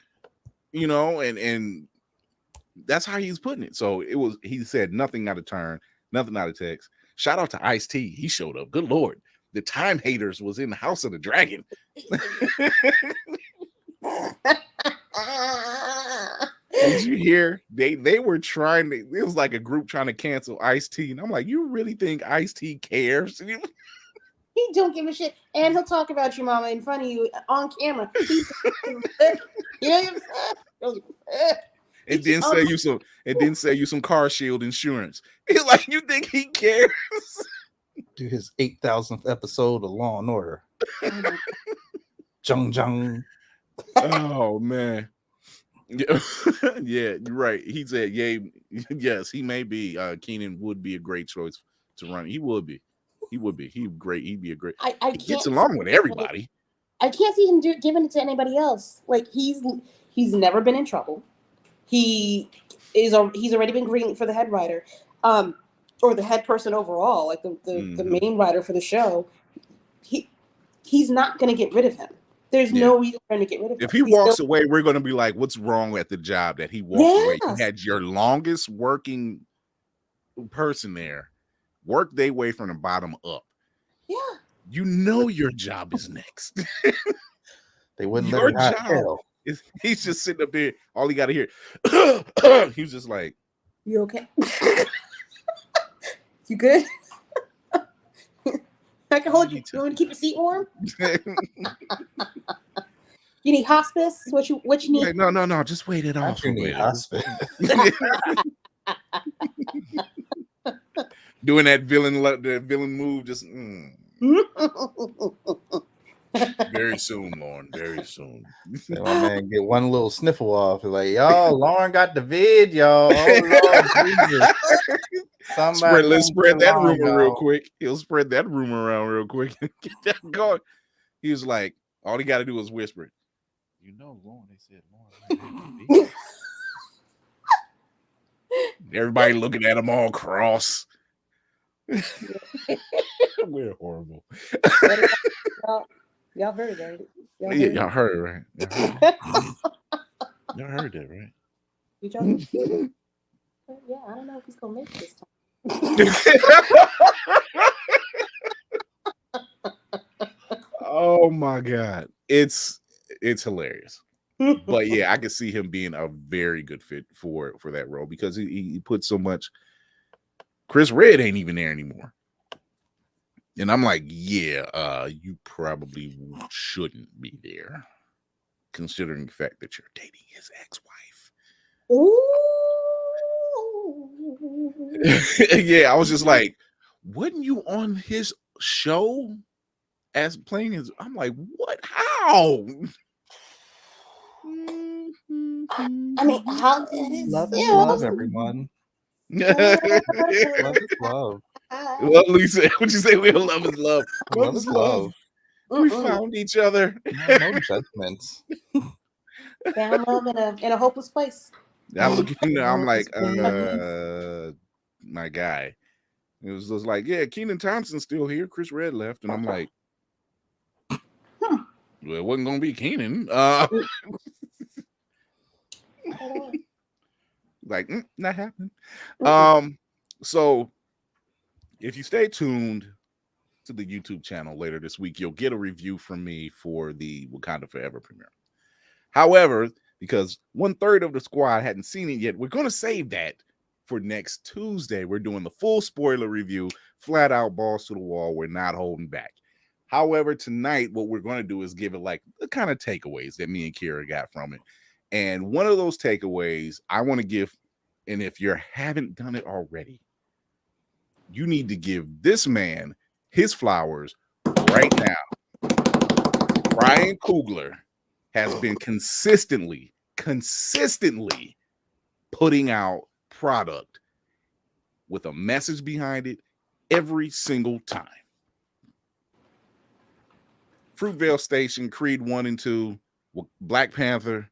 You know, and that's how he's putting it. So he said nothing out of turn, nothing out of text. Shout out to Ice-T. He showed up. Good Lord. The Time Haters was in the House of the Dragon. Did you hear? They were trying to, it was like a group trying to cancel Ice-T. And I'm like, you really think Ice-T cares? He don't give a shit. And he'll talk about your mama in front of you on camera. You know what I'm saying? It didn't sell you some car shield insurance. It's like, you think he cares? Do his 8,000th episode of Law and Order. Jung. Oh man. Yeah, yeah, you're right. He said, yes, he may be. Keenan would be a great choice to run. He would be. He'd great. He'd be a great. He gets along with everybody. I can't see him giving it to anybody else. Like he's never been in trouble. He's already been greenlit for the head writer, or the head person overall, like the main writer for the show. He's not going to get rid of him. There's no reason for him to get rid of him. If he walks away, we're going to be like, what's wrong at the job that he walked away? You had your longest working person there, work their way from the bottom up. Yeah. You know your job is next. They wouldn't let him job. He's just sitting up there. All he got to hear. He was just like, "You okay? You good? I can hold you. You want to keep your seat warm? You need hospice? What you need? No. Just wait it off. You need hospice. Doing that villain move. Just. Very soon, Lauren. Very soon. So my man get one little sniffle off. He's like, y'all, Lauren got the vid, y'all. Oh Lord Jesus. Let's spread that rumor real quick. He'll spread that rumor around real quick. Get that going. He was like, all he got to do is whisper it. You know, Lauren, they said Lauren. Everybody looking at him all cross. We're horrible. Y'all heard, right? Yeah, y'all heard, right? Y'all heard that, right? You joking? Yeah, I don't know if he's gonna make it this time. Oh my god, it's hilarious. But yeah, I can see him being a very good fit for that role because he put so much. Chris Red ain't even there anymore, and I'm like, yeah, you probably shouldn't be there, considering the fact that you're dating his ex-wife. Ooh. Yeah, I was just like, wasn't you on his show as playing his? I'm like, what? How? I mean, how is Love is love, everyone. Love is love. What Lisa? What you say? We love is love. Love is love. We found each other. No judgments. Found love in a hopeless place. I look at him now. I'm like, my guy. It was just like, yeah, Kenan Thompson's still here. Chris Red left, and I'm like, well, it wasn't gonna be Kenan. Like, not happening. So if you stay tuned to the YouTube channel later this week, you'll get a review from me for the Wakanda Forever premiere. However, because 1/3 of the squad hadn't seen it yet, we're going to save that for next Tuesday. We're doing the full spoiler review, flat out, balls to the wall. We're not holding back. However, tonight, what we're going to do is give it like the kind of takeaways that me and Kira got from it. And one of those takeaways I want to give, and if you haven't done it already, you need to give this man his flowers right now. Ryan Coogler has been consistently putting out product with a message behind it every single time. Fruitvale Station, Creed 1 and 2, Black Panther.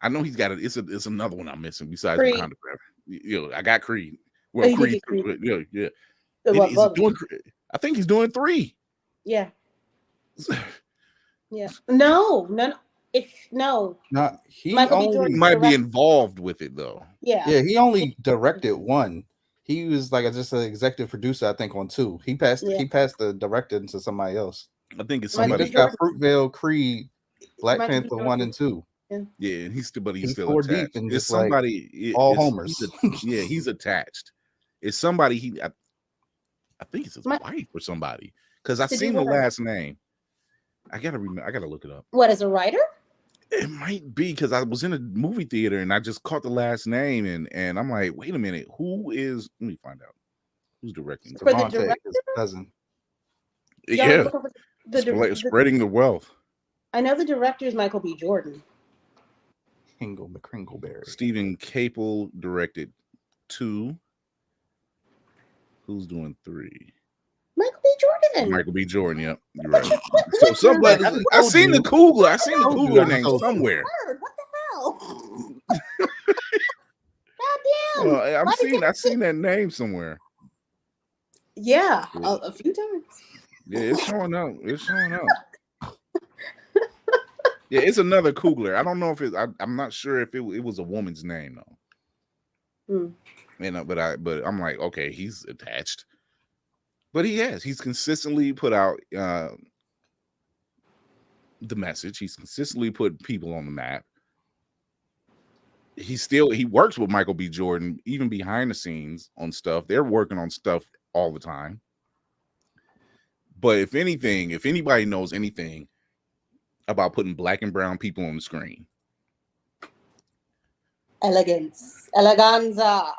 I know he's got it. It's another one I'm missing besides Wakanda Forever. You know, I got Creed. Well, Creed. Yeah. I think he's doing 3. Yeah. Yeah. No. He might be involved with it though. Yeah. Yeah, he only directed 1. He was like just an executive producer, I think, on 2. He passed the director to somebody else. I think it's somebody. He just got Fruitvale, Creed, Black Panther 1 and 2. Yeah, and he's still four attached. deep and It's just somebody, like all homers. He's attached. It's somebody I think it's his wife or somebody, because I seen the last name. I gotta look it up. What, is a writer? It might be, because I was in a movie theater and I just caught the last name and I'm like, wait a minute, who is? Let me find out who's directing. For the director, his cousin. Yeah, spreading the wealth. I know the director is Michael B. Jordan. Hingle McCringleberry. Stephen Capel directed 2. Who's doing 3? Michael B. Jordan. Michael B. Jordan. Yep, you're right. So somebody, I seen the Coogler. I seen the Coogler name somewhere. What the hell? Goddamn! I seen that name somewhere. Yeah, a few times. Yeah, it's showing up. Yeah, it's another Coogler. I don't know if I'm not sure if it was a woman's name though. But I'm like, okay, he's attached. But he's consistently put out the message. He's consistently put people on the map. He works with Michael B. Jordan, even behind the scenes on stuff. They're working on stuff all the time. But if anybody knows anything about putting black and brown people on the screen, eleganza.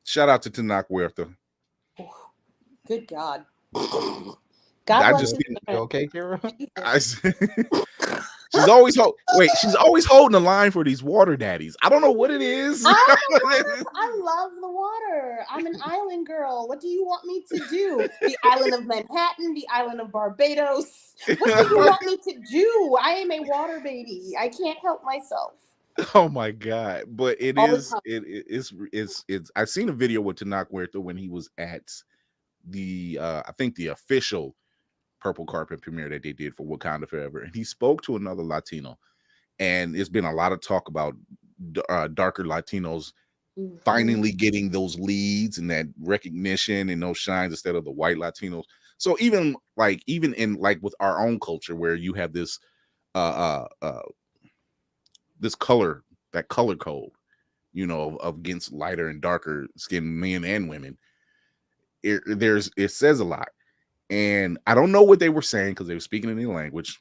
Shout out to Tanakh Huerta. Good God. Okay, Kara? She's always holding the line for these water daddies. I don't know what it is. I love the water. I'm an island girl. What do you want me to do? The island of Manhattan, the island of Barbados. What do you want me to do? I am a water baby. I can't help myself. Oh my god! But it All the is time. it's. I've seen a video with Tanakh Huerta when he was at the I think the official purple carpet premiere that they did for Wakanda Forever, and he spoke to another Latino, and there's been a lot of talk about darker Latinos finally getting those leads and that recognition and those shines instead of the white Latinos. So even in like with our own culture where you have this this color code, you know, against lighter and darker skinned men and women, it says a lot. And I don't know what they were saying because they were speaking in their language.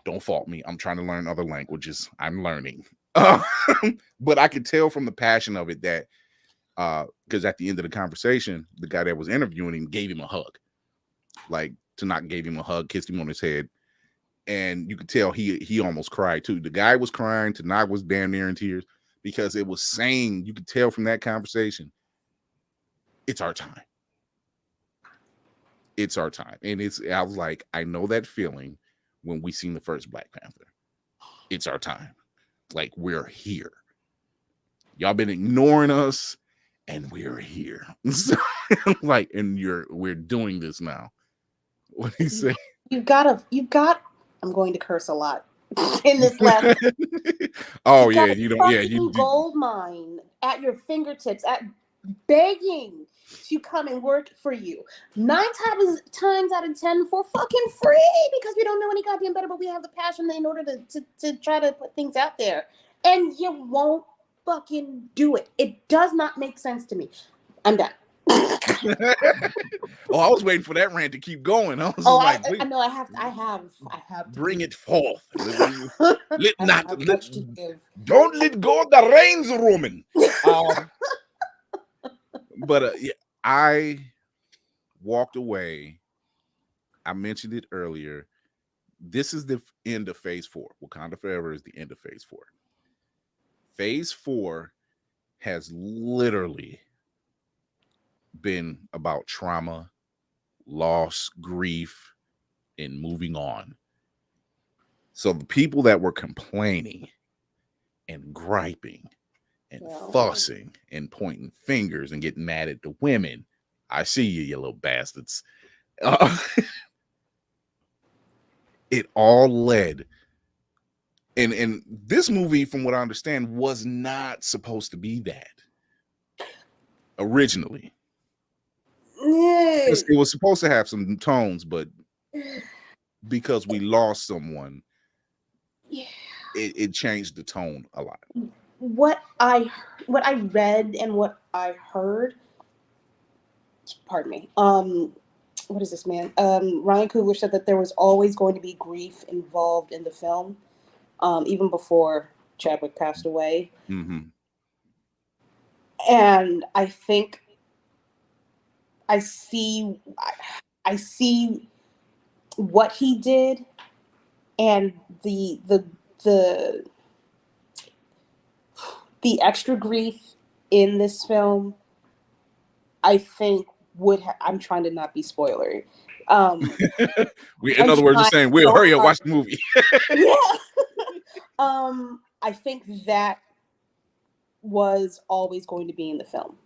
Don't fault me. I'm trying to learn other languages. I'm learning. But I could tell from the passion of it that because at the end of the conversation, the guy that was interviewing him gave him a hug. Like Tanakh gave him a hug, kissed him on his head. And you could tell he almost cried too. The guy was crying. Tanakh was damn near in tears because it was saying, you could tell from that conversation, it's our time. It's our time. And I was like, I know that feeling when we seen the first Black Panther. It's our time. Like, we're here. Y'all been ignoring us, and we're here. So, like, and we're doing this now. What do you say? I'm going to curse a lot in this last. Oh you yeah, you don't. Yeah, you gold mine at your fingertips, at begging to come and work for you 9 times out of 10 for fucking free because we don't know any goddamn better, but we have the passion in order to try to put things out there, and you won't fucking do it. It does not make sense to me. I'm done. Oh, I was waiting for that rant to keep going. I was I know I have to bring it forth. Don't let go of the reins, Roman. But yeah, I walked away. I mentioned it earlier. This is the end of phase 4. Wakanda Forever is the end of phase 4. Phase 4 has literally been about trauma, loss, grief, and moving on. So the people that were complaining and griping and fussing and pointing fingers and getting mad at the women, I see you little bastards. It all led. And this movie, from what I understand, was not supposed to be that originally. It was supposed to have some tones, but because we lost someone, it changed the tone a lot. What I read and what I heard, pardon me, what is this, man? Ryan Coogler said that there was always going to be grief involved in the film, even before Chadwick passed away. Mm-hmm. And I think I see what he did, and the extra grief in this film, I think I'm trying to not be spoilery. In other words, you're saying we'll hurry up, watch the movie. Yeah. I think that was always going to be in the film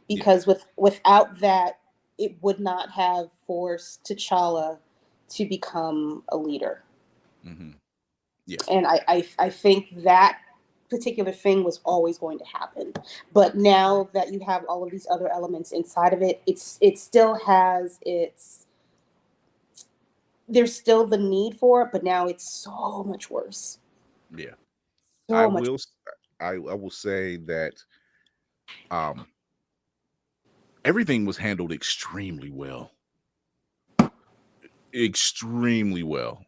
because without that, it would not have forced T'Challa to become a leader. Mm-hmm. Yeah. And I think that particular thing was always going to happen. But now that you have all of these other elements inside of it, it still has there's still the need for it, but now it's so much worse. Yeah. I will say that everything was handled extremely well. Extremely well.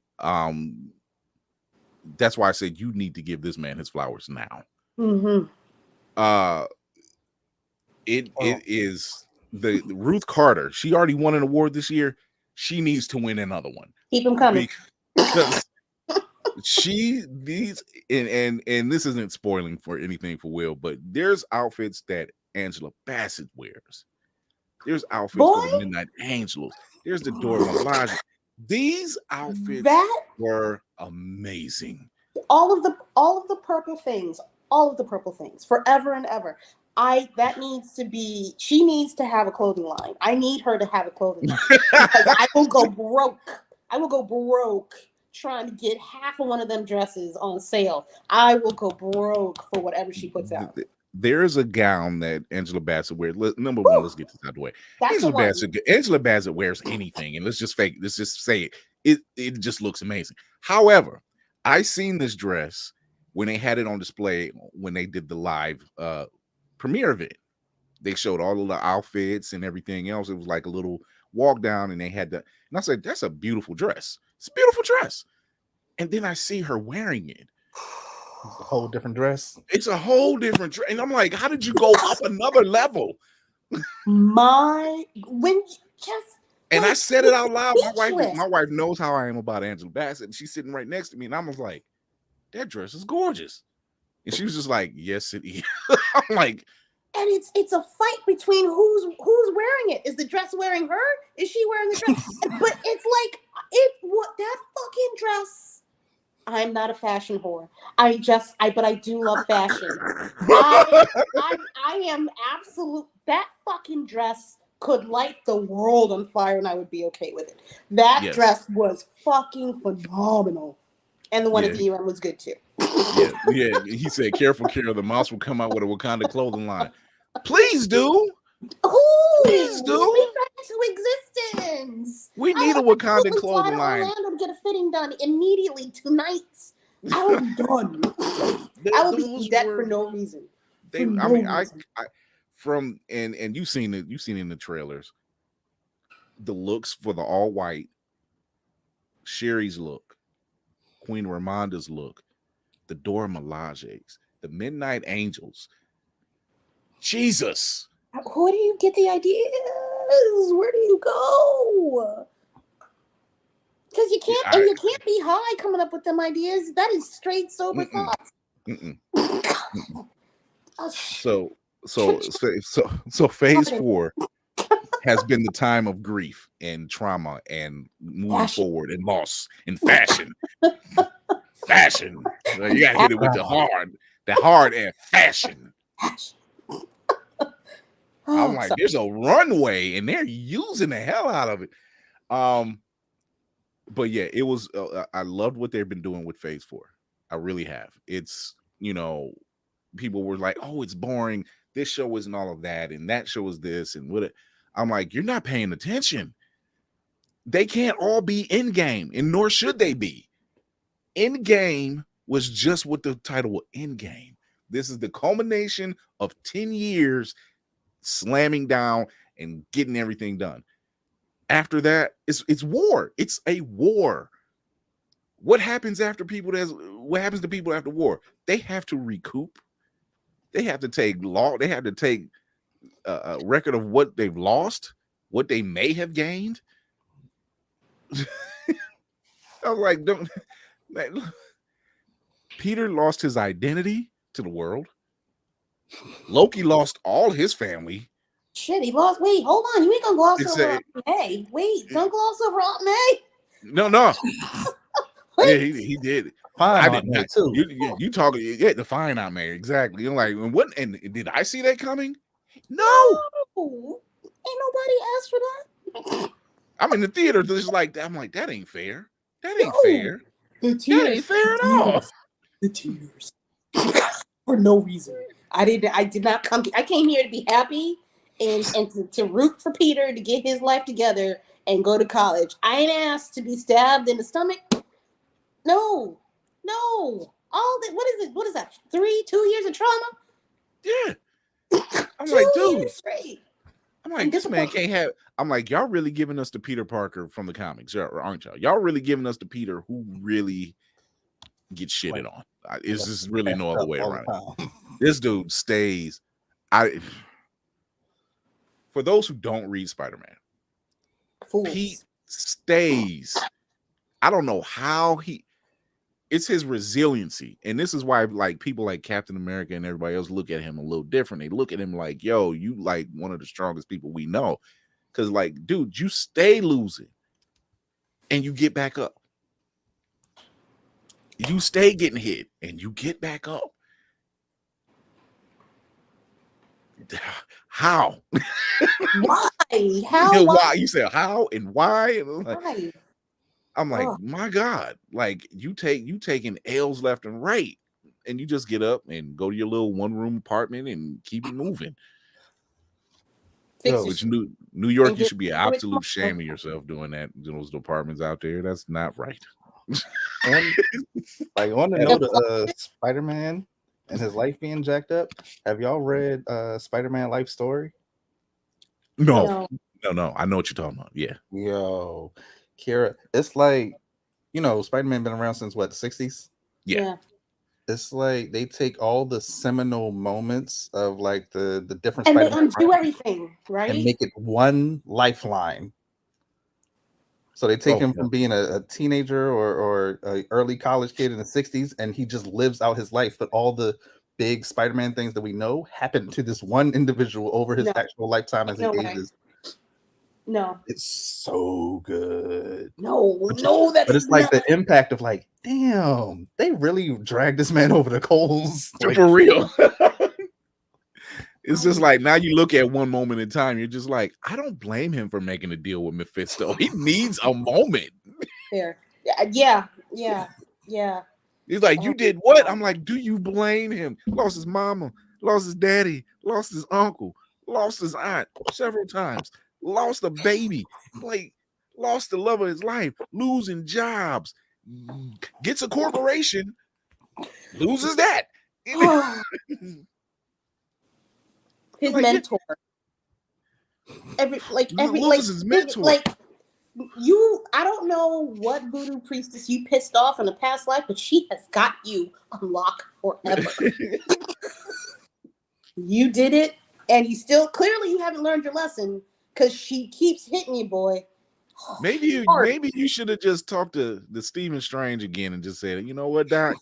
That's why I said you need to give this man his flowers now. Mm-hmm. It is the Ruth Carter. She already won an award this year. She needs to win another one. Keep him coming. Because and this isn't spoiling for anything for Will, but there's outfits that Angela Bassett wears. There's outfits for the Midnight Angels. There's the Dora Milaje. These outfits were amazing. all of the purple things, forever and ever. She needs to have a clothing line. I need her to have a clothing line because I will go broke. I will go broke trying to get half of one of them dresses on sale. I will go broke for whatever she puts out. There's a gown that Angela Bassett wears. Number Woo! one, let's get this out of the way. That's the one. Angela Bassett wears anything, and let's just say it just looks amazing. However, I seen this dress when they had it on display when they did the live premiere event. They showed all of the outfits and everything else. It was like a little walk down, and they had and I said, that's a beautiful dress. It's a beautiful dress. And then I see her wearing it. It's a whole different dress. It's a whole different dress. And I'm like, how did you go up another level? And I said it out loud. My wife knows how I am about Angela Bassett, and she's sitting right next to me, and I was like, that dress is gorgeous. And she was just like, yes, it is. I'm like, and it's a fight between who's wearing it. Is the dress wearing her? Is she wearing the dress? But it's like that fucking dress. I'm not a fashion whore. But I do love fashion. I am absolute. That fucking dress could light the world on fire, and I would be okay with it. That dress was fucking phenomenal, and the one at the UN was good too. Yeah. He said, "Careful, Carol. The mouse will come out with a Wakanda clothing line." Please do. Please do. Bring that to existence. We need a Wakanda clothing line. Orlando to get a fitting done immediately tonight. I will be done. I will be that for no reason. And you've seen it. You've seen it in the trailers. The looks for the all white, Sherry's look, Queen Ramonda's look, the Dora Milaje's, the Midnight Angels. Jesus. Who do you get the ideas? Where do you go? Because you can't be high coming up with them ideas. That is straight sober thoughts. So phase 4 has been the time of grief and trauma and moving forward and loss and fashion. Fashion. You gotta hit it with the hard and fashion. I'm like, there's a runway and they're using the hell out of it. But yeah, it was I loved what they've been doing with phase 4. I really have. It's, people were like, oh, it's boring. This show isn't all of that, and that show is this, and what. I'm like, you're not paying attention. They can't all be Endgame, and nor should they be. Endgame was just what the title was, Endgame. This is the culmination of 10 years slamming down and getting everything done. After that, it's war. It's a war. What happens to people after war? They have to recoup. They have to take a record of what they've lost, what they may have gained. I was like, Peter lost his identity to the world. Loki lost all his family. Shit, he lost. Wait, hold on. You ain't gonna gloss over Aunt May. Wait, don't gloss over Aunt May. No. Yeah, he did. Fine, I did not too. You talking? Yeah, the fine Aunt May, exactly. You're like, what? And did I see that coming? No. Ain't nobody asked for that. I'm in the theater, just like that. I'm like, that ain't fair. That ain't fair. That ain't fair at all. The tears for no reason. I did not come. I came here to be happy and to root for Peter to get his life together and go to college. I ain't asked to be stabbed in the stomach. No. All that. What is that? 2 years of trauma? Yeah. I'm like, dude. I'm like, this man can't have. I'm like, y'all really giving us the Peter Parker from the comics, aren't y'all? Y'all really giving us the Peter who really gets shitted on. It's just really no other way around it. This dude stays. For those who don't read Spider-Man, Pete stays. I don't know how it's his resiliency. And this is why like people like Captain America and everybody else look at him a little different. They look at him like, yo, you like one of the strongest people we know. Because like, dude, you stay losing and you get back up. You stay getting hit and you get back up. How? Why? How? Why? You said how and why? And Why? I'm like, Ugh. my God, like you taking L's left and right, and you just get up and go to your little 1-room apartment and keep it moving. Fix Yo, it. Which New York, And you get should be an rid of it absolute tomorrow. shame of yourself doing that in those apartments out there. That's not right. on the At note all. of Spider-Man and his life being jacked up, have y'all read Spider-Man life story? No. I know what you're talking about. Yeah. Yo, Kira, it's like, Spider-Man been around since what, the 60s? Yeah. It's like they take all the seminal moments of like the different And they Spider-Man undo everything, right? and make it one lifeline. So they take him from being a teenager or a early college kid in the 60s, and he just lives out his life. But all the big Spider-Man things that we know happened to this one individual over his actual lifetime as he ages. No. It's so good. That But is it's like not. the impact of like, damn, they really dragged this man over the coals. Like, for real. It's just like now you look at one moment in time, you're just like, I don't blame him for making a deal with Mephisto. He needs a moment. Fair. Yeah. He's like, you did what? I'm like, do you blame him? Lost his mama, lost his daddy, lost his uncle, lost his aunt several times, lost a baby, like lost the love of his life, losing jobs, gets a corporation, loses that. His mentor. Loses his mentor. I don't know what voodoo priestess you pissed off in the past life, but she has got you on lock forever. You did it, and clearly you haven't learned your lesson because she keeps hitting you, boy. Maybe you should have just talked to the Stephen Strange again and just said, you know what, Doc?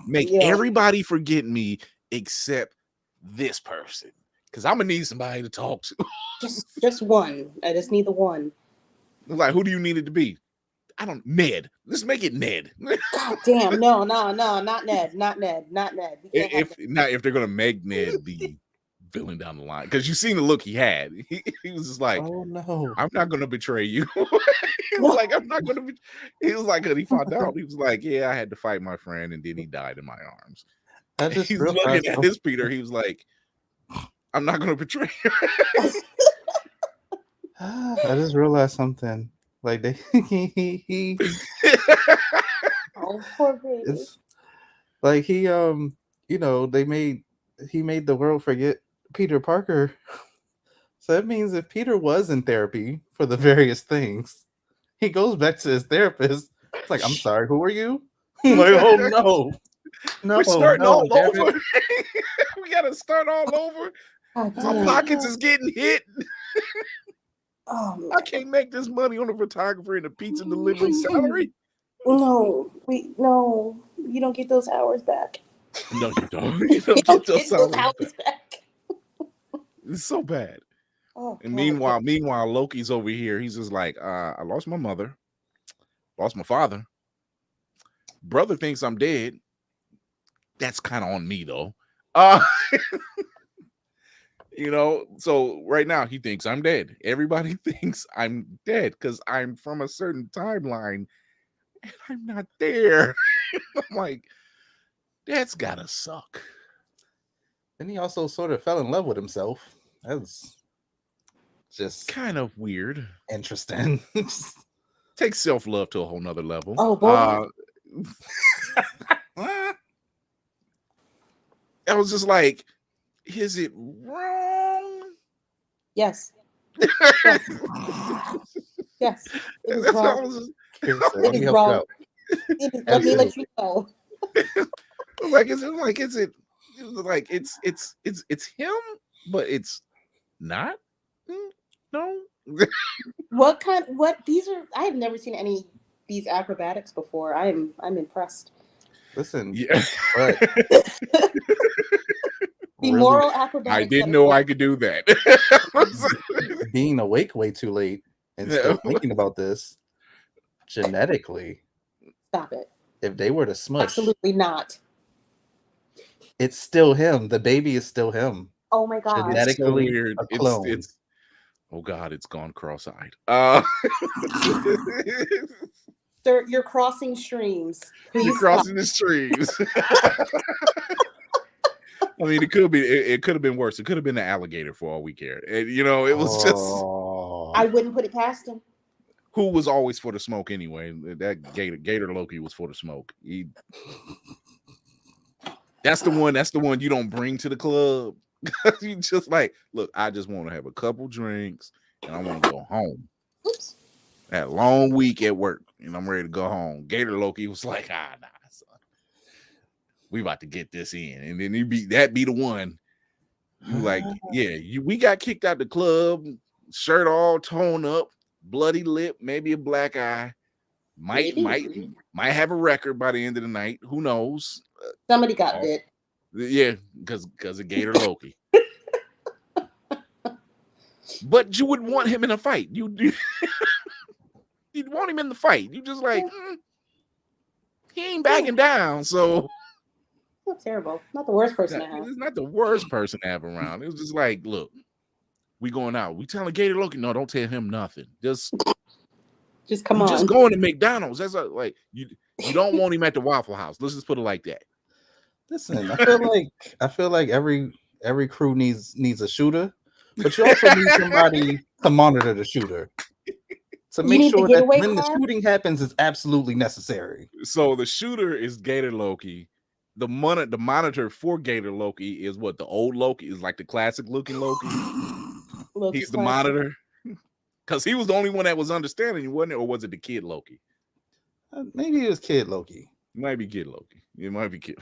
Make everybody forget me except this person. Because I'm gonna need somebody to talk to. just one. I just need the one. Like, who do you need it to be? I don't Ned. Let's make it Ned. God damn, no, not Ned. If they're gonna make Ned the villain down the line, because you seen the look he had. He was just like, oh no, I'm not gonna betray you. He was like, I'm not gonna be. He was like, he found out. He was like, yeah, I had to fight my friend, and then he died in my arms. He's looking at his Peter. He was like, I'm not gonna betray you. I just realized something. Like they poor baby. It's like he made the world forget Peter Parker. So that means if Peter was in therapy for the various things, he goes back to his therapist. It's like, I'm sorry, who are you? Like, oh no. We're starting all over. We gotta start all over. My pockets is getting hit. I can't make this money on a photographer and a pizza delivery salary. No, you don't get those hours back. No, you don't. You don't get those hours back. It's so bad. Oh, and meanwhile, Loki's over here. He's just like, I lost my mother, lost my father. Brother thinks I'm dead. That's kind of on me though. So right now he thinks I'm dead. Everybody thinks I'm dead because I'm from a certain timeline and I'm not there. I'm like, that's gotta suck. And he also sort of fell in love with himself. That's just kind of weird. Interesting. Takes self-love to a whole nother level. Oh boy. I was just like, is it wrong? Yes. Yes. It is wrong. It is wrong. Let me let you know. It's him, but it's not. No. I have never seen any of these acrobatics before. I'm impressed. Listen, yeah. But the moral acrobatics. I didn't know I could do that. Being awake way too late and still thinking about this genetically. Stop it. if they were to smush, Absolutely not. it's still him. The baby is still him. Oh my god. It's so Genetically weird. a clone. It's oh god, it's gone cross-eyed. Sir, you're crossing streams. Please You're crossing the streams. I mean, it could have been worse. It could have been the alligator for all we cared. And it was just I wouldn't put it past him. who was always for the smoke anyway. That Gator Loki was for the smoke. That's the one you don't bring to the club. You just like, look, I just want to have a couple drinks and I want to go home. Oops. I had a long week at work and I'm ready to go home. Gator Loki was like, nah, son. We about to get this in. And then be the one. You like, yeah, we got kicked out the club, shirt all torn up, bloody lip, maybe a black eye. Might have a record by the end of the night. Who knows? Somebody got bit. Yeah, because of Gator Loki. But you wouldn't want him in a fight. You'd want him in the fight. You just like, he ain't backing down. So not terrible. Not the worst person to have. It's not the worst person to have around. It was just like, look, we going out. We telling Gator Loki, no, don't tell him nothing. Just come on. Just going to McDonald's. That's like you don't want him at the Waffle House. Let's just put it like that. Listen, I feel like every crew needs a shooter, but you also need somebody to monitor the shooter to make sure that when the shooting happens, it's absolutely necessary. So the shooter is Gator Loki. The monitor for Gator Loki is what the old Loki is, like the classic looking Loki. He's the monitor because he was the only one that was understanding, wasn't it? Or was it the kid Loki? Maybe it was kid Loki. It might be kid Loki. It might be kid.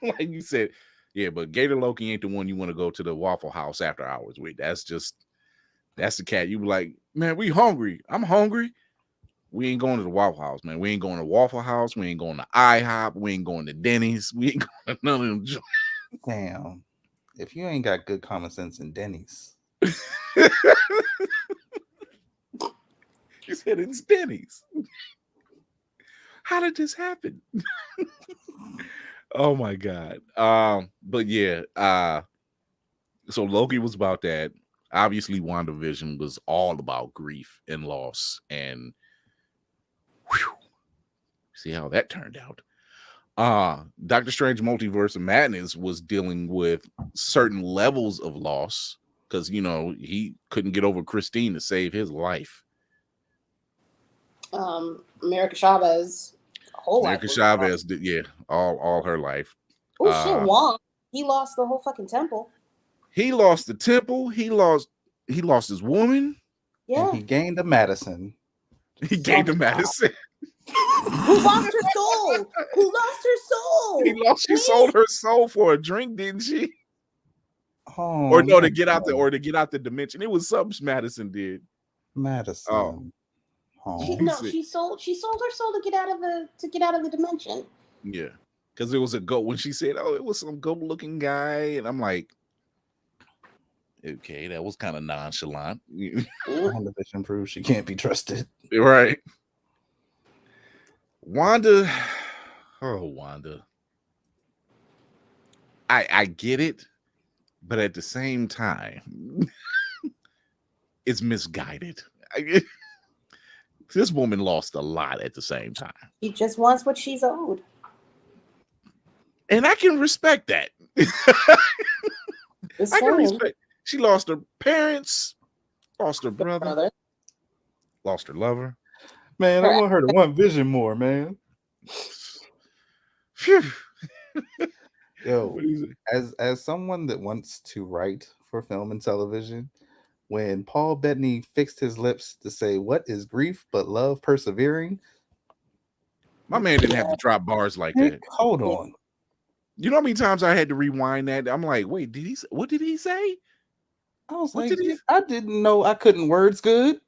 Like you said, yeah, but Gator Loki ain't the one you want to go to the Waffle House after hours with. That's the cat. You be like, man, we hungry. I'm hungry. We ain't going to the Waffle House, man. We ain't going to Waffle House. We ain't going to IHOP. We ain't going to Denny's. We ain't going to none of them. Damn. If you ain't got good common sense in Denny's. You said it's Denny's. How did this happen? Oh my God. But yeah, so Loki was about that. Obviously, WandaVision was all about grief and loss, and see how that turned out. Doctor Strange Multiverse of Madness was dealing with certain levels of loss because he couldn't get over Christine to save his life. America Chavez. America Chavez did, yeah, all her life. Oh shit, Wong. He lost the whole fucking temple. He lost the temple. He lost his woman. Yeah. And he gained a Madison. He gained a Madison. Who lost her soul? Who lost her soul? She sold her soul for a drink, didn't she? Oh, or no, to get out the dimension. It was something Madison did. Madison. She sold her soul to get out of the dimension. Yeah, because it was a goat. When she said, "Oh, it was some goat-looking guy," and I'm like, okay, that was kind of nonchalant. WandaVision proves she can't be trusted. Right. Wanda. I get it, but at the same time, it's misguided. This woman lost a lot at the same time. She just wants what she's owed. And I can respect that. I can respect. She lost her parents, lost her brother, lost her lover. Man, I want her to want Vision more, man. Yo, as someone that wants to write for film and television, when Paul Bettany fixed his lips to say, "What is grief but love persevering?" My man didn't have to drop bars like that. Hold on. You know how many times I had to rewind that? I'm like, wait, what did he say? I was like, I didn't know I couldn't words good.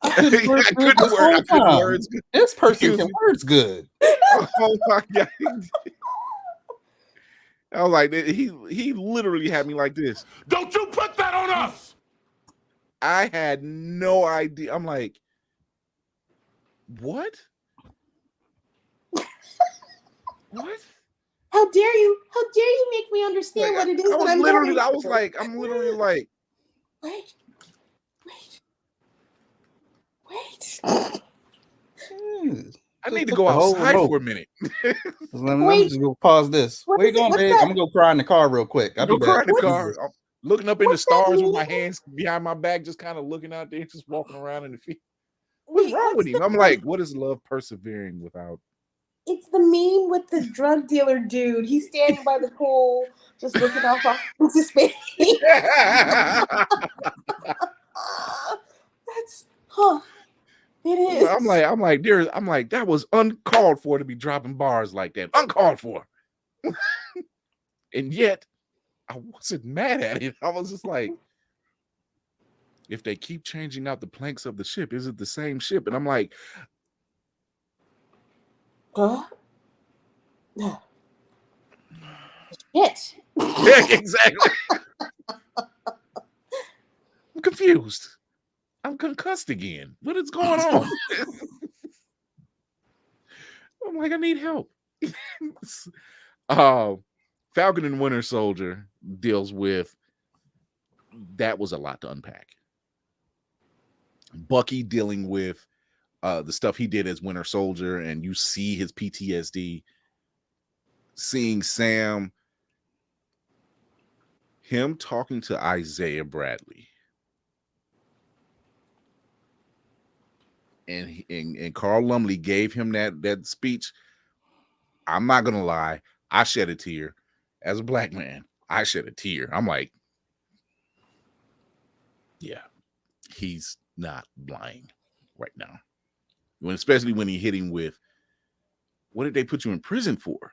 I couldn't words good. This person can words good. Oh my God. I was like, he literally had me like this. Don't you put that on us! I had no idea. I'm like, what? What? How dare you? How dare you make me understand what it is I that was I'm literally, going? How dare you make me understand what it is that I'm going I was through? like, I'm literally like, Wait, wait. I Just need to put go the whole outside remote. for a minute. Let me Wait, just go pause this. what Where you is it? going, What's babe? that? I'm gonna go cry in the car real quick. I'll be Go cry back. in the What's car, I'm looking up in the what's that stars with mean? my hands behind my back, just kind of looking out there, just walking around in the field. What's Wait, wrong with what's him? the? I'm like, what is love persevering without? It's the meme with the drug dealer dude. He's standing by the pool, just looking off into space. That's It is. I'm like, that was uncalled for to be dropping bars like that. Uncalled for. And yet, I wasn't mad at it. I was just like, if they keep changing out the planks of the ship, is it the same ship? And I'm like, Huh? Shit. yeah, exactly. I'm confused. I'm concussed again. What is going on? I'm like, I need help. Falcon and Winter Soldier deals with that was a lot to unpack. Bucky dealing with the stuff he did as Winter Soldier, and you see his PTSD. Seeing Sam, him talking to Isaiah Bradley, and Carl Lumley gave him that speech. I'm not gonna lie, I shed a tear. As a black man, I shed a tear. I'm like, yeah, he's not lying right now. Especially when he hit him with, what did they put you in prison for?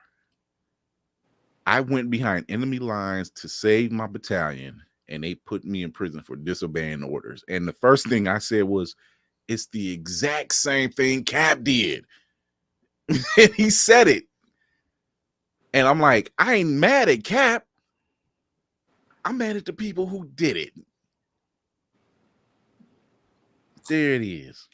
I went behind enemy lines to save my battalion, and they put me in prison for disobeying orders. And the first thing I said was, it's the exact same thing Cap did. And he said it. And I'm like, I ain't mad at Cap. I'm mad at the people who did it. There it is.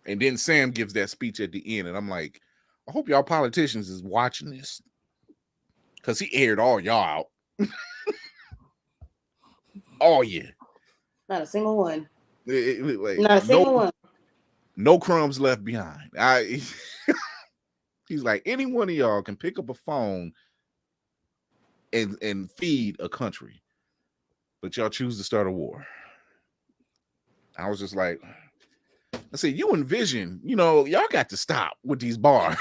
And then Sam gives that speech at the end, and I'm like, I hope y'all politicians is watching this, because he aired all y'all out. All yeah. Not a single one. Like, Not a single one. No crumbs left behind. He's like, any one of y'all can pick up a phone and feed a country, but y'all choose to start a war. I was just like, I said, you and Vision, y'all got to stop with these bars.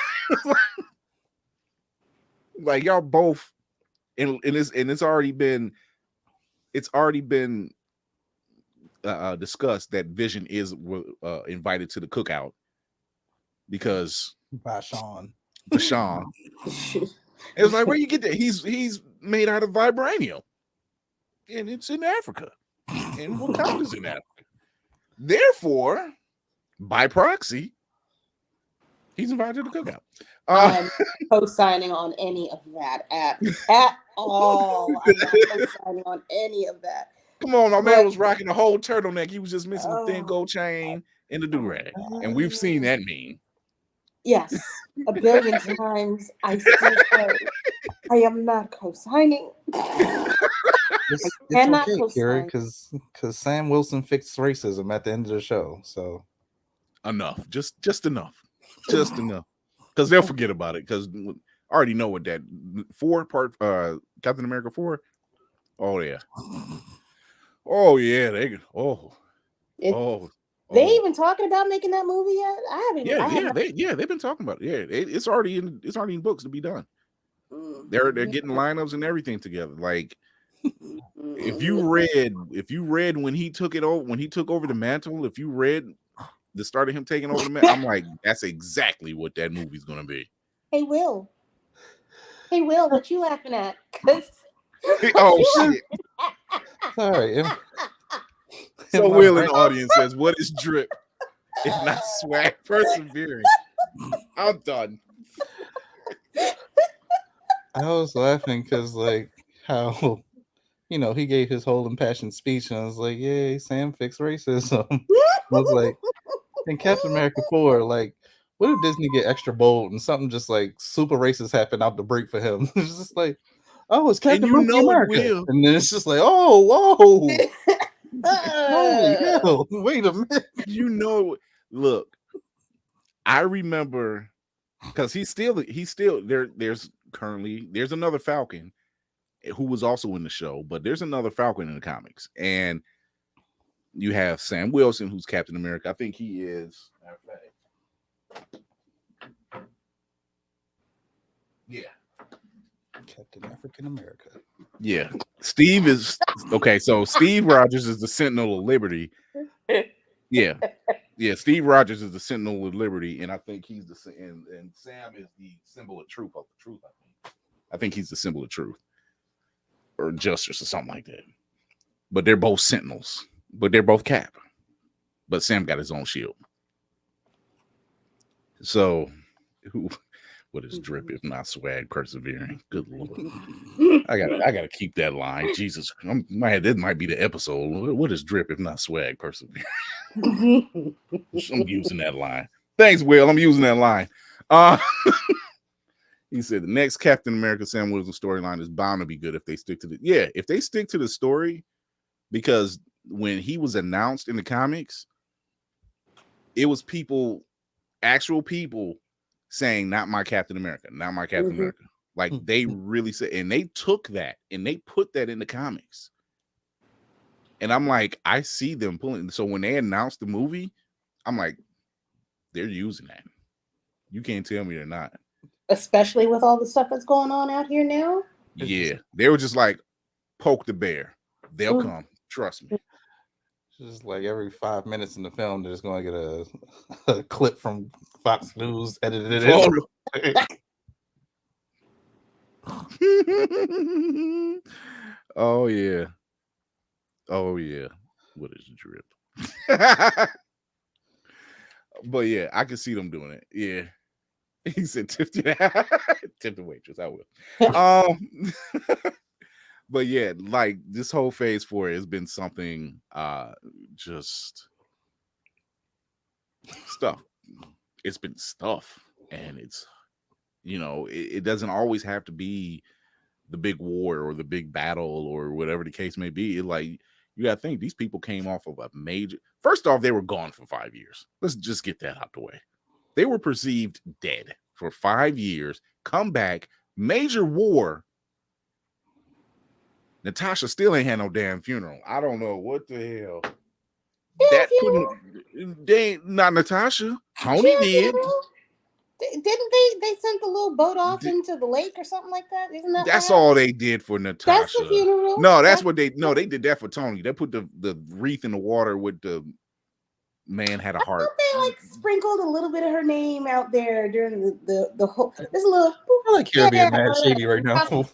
Like, y'all both, and it's already been discussed that Vision is invited to the cookout because By Sean. It was like, where you get that? He's made out of vibranium, and it's in Africa, and Wakanda's in Africa. Therefore, by proxy, he's invited to the cookout. I'm co-signing on any of that at all. I'm not co-signing on any of that. Come on, my man was rocking the whole turtleneck. He was just missing the thin gold chain and the do-rag. And we've seen that meme. Yes, a billion times. I still say I am not co-signing. It's cannot okay, co-sign. Kira, because Sam Wilson fixed racism at the end of the show. So enough, just enough, just enough, because they'll forget about it. Because I already know what that Captain America 4. Oh yeah, They even talking about making that movie yet? I haven't. They've been talking about it. Yeah, it's already in books to be done. They're getting lineups and everything together. Like, if you read when he took over the mantle, if you read the start of him taking over the mantle, I'm like, that's exactly what that movie's gonna be. Hey Will, what you laughing at? Oh shit! Sorry. So Will in the audience says, "What is drip if not swag persevering?" I'm done. I was laughing because, like, how he gave his whole impassioned speech, and I was like, "Yay, Sam fixed racism." I was like, in Captain America 4, like, what if Disney get extra bold and something just like super racist happened out the break for him? It's just like, oh, it's Captain you know it America, will. and then it's just like, oh, whoa, holy Uh, hell, wait a minute. You know, look, I remember because he's still there. There's another Falcon who was also in the show, but there's another Falcon in the comics, and you have Sam Wilson, who's Captain America. I think he is. Yeah, Captain African America. yeah. Steve is okay. So Steve Rogers is the Sentinel of Liberty. Yeah, yeah. Steve Rogers is the Sentinel of Liberty, and I think he's and Sam is the symbol of truth. I think he's the symbol of truth or justice or something like that. But they're both Sentinels. But they're both Cap. But Sam got his own shield. So, what is drip if not swag persevering? Good Lord. I gotta keep that line. Jesus, that might be the episode. What is drip if not swag persevering? I'm using that line. Thanks, Will. I'm using that line. He said the next Captain America Sam Wilson storyline is bound to be good if they stick to if they stick to the story, because when he was announced in the comics, it was actual people saying, not my Captain America, not my Captain America. Like they really said, and they took that and they put that in the comics. And I'm like, I see them pulling. So when they announced the movie, I'm like, they're using that. You can't tell me they're not. Especially with all the stuff that's going on out here now. Yeah, they were just like, poke the bear. They'll come. Trust me. Just like every 5 minutes in the film, they're just going to get a clip from Fox News edited in. Oh yeah. Oh yeah. What is drip? But yeah, I can see them doing it. Yeah. He said tip the waitress. I will. But yeah, like this whole phase 4 has been something just stuff. It's been stuff, and it's it doesn't always have to be the big war or the big battle or whatever the case may be. Like you gotta think these people came off of a major. First off, they were gone for 5 years. Let's just get that out the way. They were perceived dead for 5 years. Come back, major war. Natasha still ain't had no damn funeral. I don't know what the hell. That couldn't. They not Natasha. Tony did. Didn't they sent the little boat off into the lake or something like that? Isn't that? That's all they did for Natasha. That's the funeral. No, that's what they. No, they did that for Tony. They put the wreath in the water with the man had a heart. They like sprinkled a little bit of her name out there during the whole. There's a little. I like here being mad shady right now.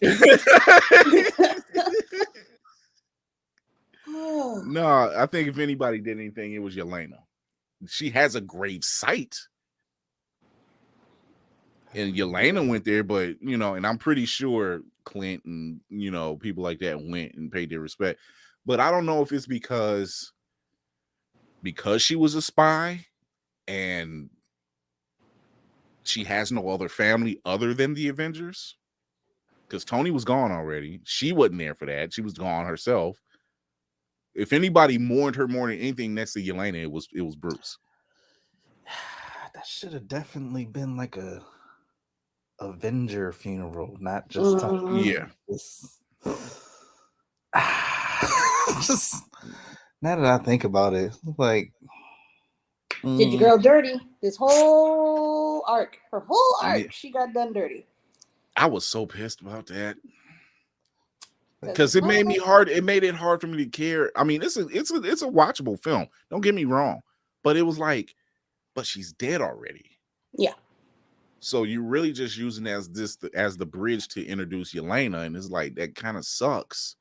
No, I think if anybody did anything, it was Yelena. She has a grave site. And Yelena went there, but and I'm pretty sure Clint and people like that went and paid their respect. But I don't know if it's because she was a spy and she has no other family other than the Avengers. Because Tony was gone already. She wasn't there for that. She was gone herself. If anybody mourned her more than anything next to Yelena, it was Bruce. That should have definitely been like a Avenger funeral, not just yeah. Just now that I think about it, like did your girl dirty? This whole arc, her whole arc, she got done dirty. I was so pissed about that. Because it made me hard. It made it hard for me to care. I mean, it's a watchable film. Don't get me wrong, but it was like, but she's dead already. Yeah. So you're really just using as the bridge to introduce Yelena, and it's like that kind of sucks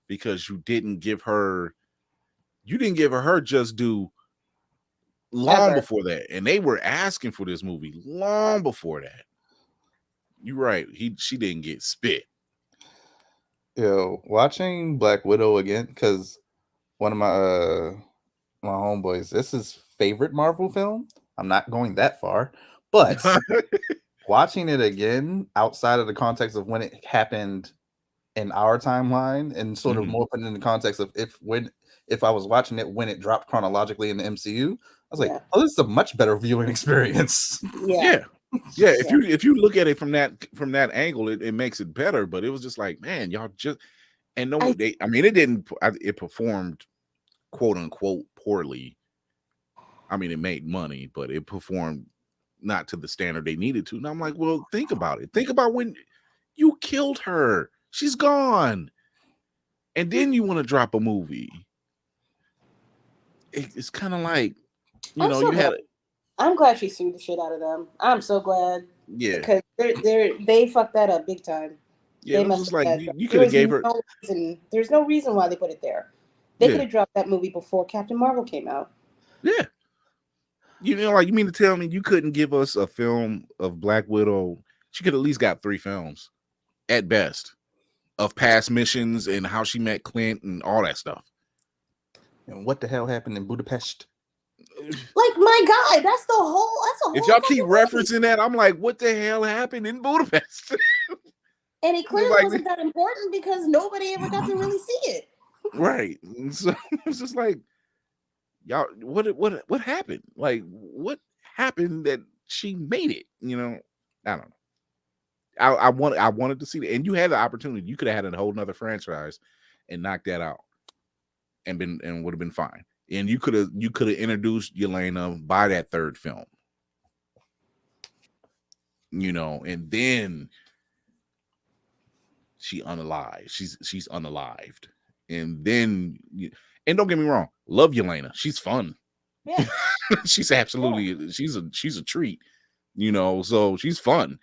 because you didn't give her her just due long before that, and they were asking for this movie long before that. You're right. She didn't get spit. Yo, watching Black Widow again, because one of my homeboys, this is his favorite Marvel film. I'm not going that far, But watching it again outside of the context of when it happened in our timeline, and sort of more put it in the context of if I was watching it when it dropped chronologically in the MCU, I was like, oh, this is a much better viewing experience. Yeah. If you look at it from that angle, it makes it better. But it was just like, man, y'all just and no, it performed quote unquote poorly. I mean, it made money, but it performed not to the standard they needed to. And I'm like, well, think about it. Think about when you killed her. She's gone. And then you want to drop a movie. It's kind of like, I'm glad she sued the shit out of them. I'm so glad. Yeah. Because they fucked that up big time. Yeah, they must like you could have gave her. There's no reason why they put it there. They could have dropped that movie before Captain Marvel came out. Yeah. You mean to tell me you couldn't give us a film of Black Widow? She could at least got 3 films at best of past missions and how she met Clint and all that stuff. And what the hell happened in Budapest? Like, my God, that's the whole. If y'all keep referencing that, I'm like, what the hell happened in Budapest? And it clearly wasn't that important because nobody ever got to really see it. Right. And so it's just like, y'all, what happened? Like, what happened that she made it? I don't know. I wanted to see it, and you had the opportunity. You could have had a whole nother franchise and knocked that out, and would have been fine. And you could have introduced Yelena by that 3rd film, and then she's unalived, and then and don't get me wrong, love Yelena. She's fun. Yeah, she's absolutely she's a treat, so she's fun.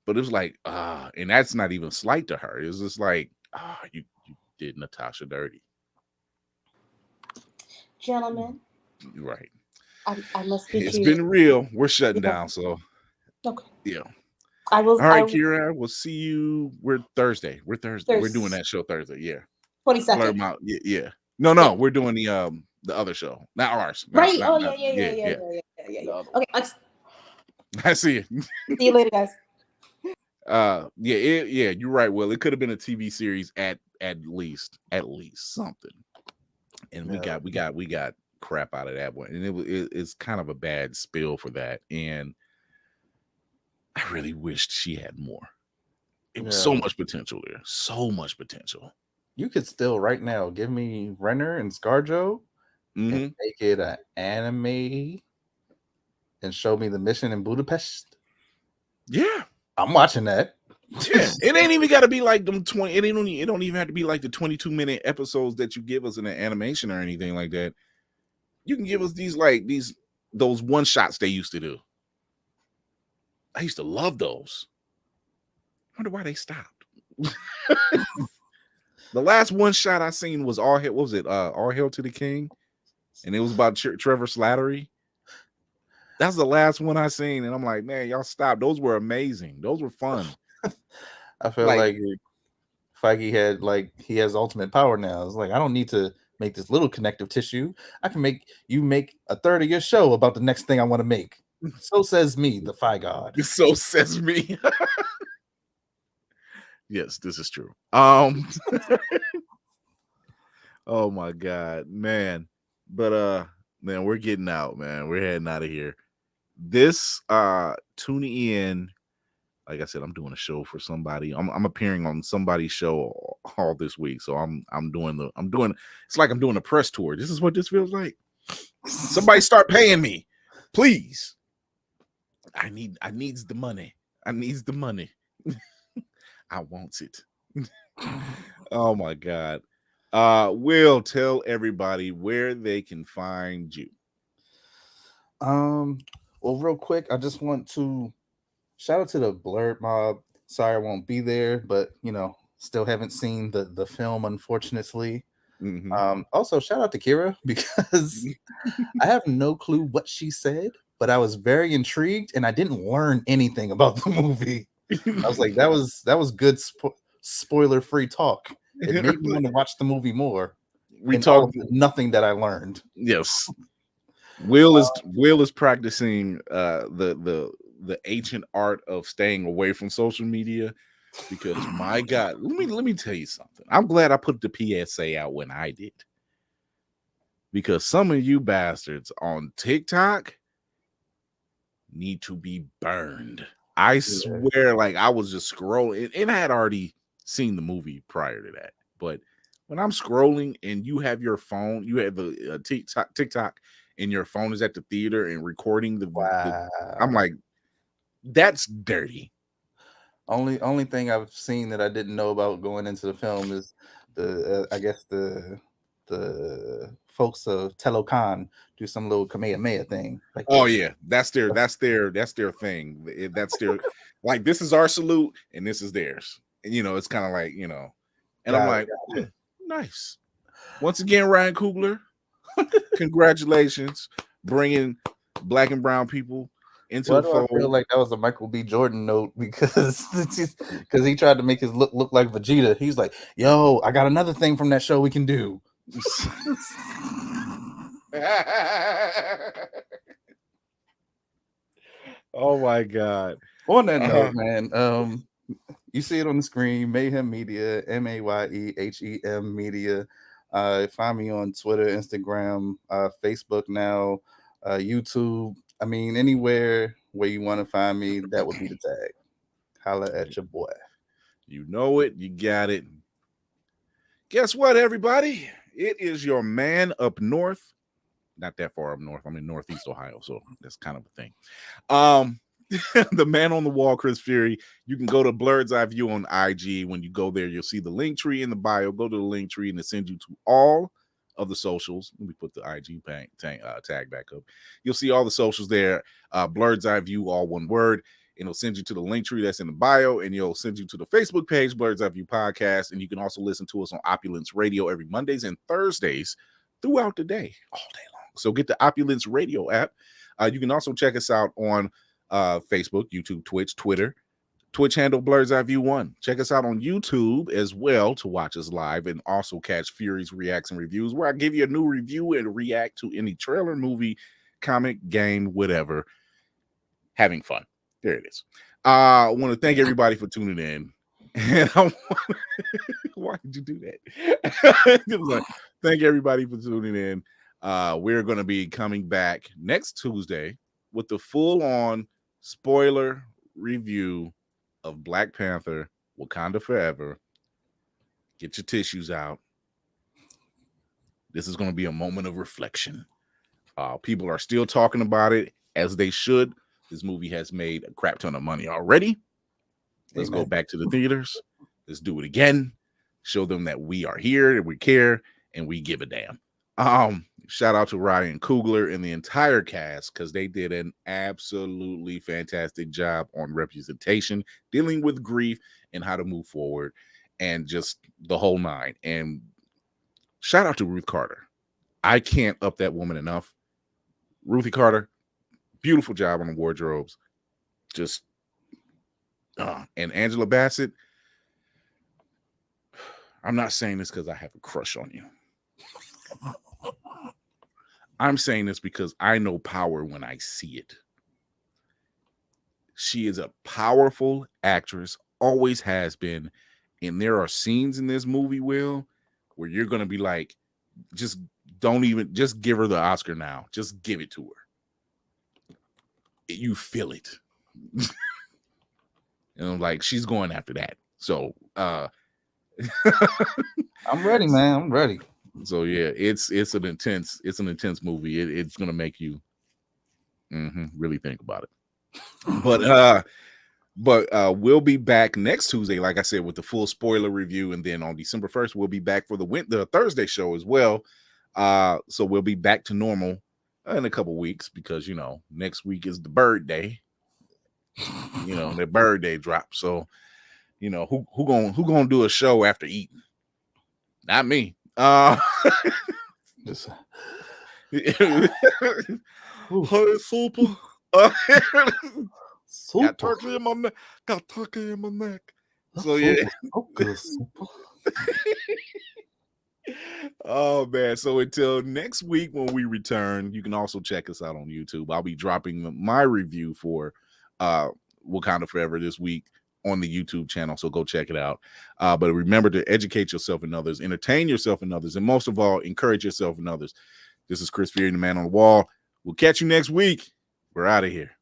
But it was like, and that's not even slight to her. It was just like, you did Natasha dirty. Gentlemen. Right. I must be. It's been real. We're shutting down, so. Okay. Yeah. All right, Kira, we'll see you. We're Thursday. We're doing that show Thursday. Yeah. 22nd. Yeah. No, we're doing the other show, not ours. Right. Yeah. Okay. I see you. See you later, guys. You're right. Well, it could have been a TV series at least something, and we got crap out of that one, and it's kind of a bad spill for that, and I really wished she had more. It was so much potential there, so much potential. You could still right now give me Renner and ScarJo and make it an anime and show me the mission in Budapest. Yeah. I'm watching that. Yeah, it ain't even got to be like them 20. It don't even have to be like the 22-minute episodes that you give us in an animation or anything like that. You can give us those one shots they used to do. I used to love those. I wonder why they stopped. The last one shot I seen was All Hail. What was it? All Hail to the King, and it was about Trevor Slattery. That's the last one I seen, and I'm like, man, y'all stop. Those were amazing. Those were fun. I feel like Feige he has ultimate power now. It's like, I don't need to make this little connective tissue. I can make you make a third of your show about the next thing I want to make. So says me, the Phi God. So says me. Yes, this is true. Oh my God, man. But man, we're getting out, man. We're heading out of here. This tuning in, like I said, I'm doing a show for somebody. I'm appearing on somebody's show all this week. So I'm doing it's like I'm doing a press tour. This is what this feels like. Somebody start paying me, please. I needs the money. I needs the money. I want it. Oh my God. Will, tell everybody where they can find you. Well, real quick, I just want to shout out to the Blurred Mob. Sorry I won't be there, but still haven't seen the film, unfortunately. Also, shout out to Kira because I have no clue what she said, but I was very intrigued and I didn't learn anything about the movie. I was like, that was good spoiler-free talk. It made me want to watch the movie more. We talked nothing that I learned. Yes. Will is practicing the ancient art of staying away from social media because my God, let me tell you something. I'm glad I put the PSA out when I did. Because some of you bastards on TikTok need to be burned. I swear, like I was just scrolling, and I had already seen the movie prior to that. But when I'm scrolling and you have your phone, you have the TikTok, and your phone is at the theater and recording the I'm like, that's dirty. Only thing I've seen that I didn't know about going into the film is the I guess the folks of Telocan do some little Kamehameha thing. Like, oh yeah, that's their thing. That's their like this is our salute and this is theirs. And it's kind of like and I'm like, nice. Once again, Ryan Coogler, congratulations, bringing black and brown people into the fold. I feel like that was a Michael B. Jordan note because he tried to make his look like Vegeta. He's like, "Yo, I got another thing from that show we can do." Oh my God! On that note, man, you see it on the screen. Mayhem Media, MAYEHEM Media. Find me on Twitter, Instagram, Facebook now, YouTube. I mean, anywhere where you want to find me, that would be the tag. Holla at your boy. You know it. You got it. Guess what, everybody? It is your man up north. Not that far up north. I'm in Northeast Ohio, so that's kind of a thing. The man on the wall, Chris Fury. You can go to Blurred's Eye View on IG. When you go there, you'll see the link tree in the bio. Go to the link tree and it sends you to all of the socials. Let me put the IG tag back up. You'll see all the socials there. Blurred's Eye View, all one word. And it'll send you to the link tree that's in the bio, and you'll send you to the Facebook page, Blurred's Eye View Podcast. And you can also listen to us on Opulence Radio every Mondays and Thursdays throughout the day, all day long. So get the Opulence Radio app. You can also check us out on Facebook, YouTube, Twitch, Twitter. Twitch handle Blurred's Eye View 1. Check us out on YouTube as well to watch us live and also catch Fury's Reacts and Reviews, where I give you a new review and react to any trailer, movie, comic, game, whatever. Having fun. There it is. I want to thank everybody for tuning in. And why did you do that? Thank everybody for tuning in. We're going to be coming back next Tuesday with the full-on spoiler review of Black Panther, Wakanda Forever. Get your tissues out. This is going to be a moment of reflection. People are still talking about it, as they should. This movie has made a crap ton of money already. Let's go back to the theaters. Let's do it again. Show them that we are here, and we care, and we give a damn. Shout out to Ryan Coogler and the entire cast, because they did an absolutely fantastic job on representation, dealing with grief and how to move forward, and just the whole nine. And shout out to Ruth Carter. I can't up that woman enough. Ruthie Carter, beautiful job on the wardrobes. Just and Angela Bassett. I'm not saying this because I have a crush on you. I'm saying this because I know power when I see it. She is a powerful actress, always has been. And there are scenes in this movie, Will, where you're going to be like, just give her the Oscar now. Just give it to her. You feel it. And I'm like, she's going after that. So I'm ready, man. I'm ready. So yeah, it's an intense movie. It's gonna make you really think about it. But we'll be back next Tuesday, like I said, with the full spoiler review, and then on December 1st, we'll be back for the Thursday show as well. So we'll be back to normal in a couple weeks, because next week is the bird day. The bird day drop. So who gonna do a show after eating? Not me. Hey, super. Got turkey in my neck. Got turkey in my neck. So yeah. Okay, super. Oh man. So until next week when we return, you can also check us out on YouTube. I'll be dropping my review for Wakanda Forever this week on the YouTube channel. So go check it out. But remember to educate yourself and others, entertain yourself and others, and most of all, encourage yourself and others. This is Chris Fury, the man on the wall. We'll catch you next week. We're out of here.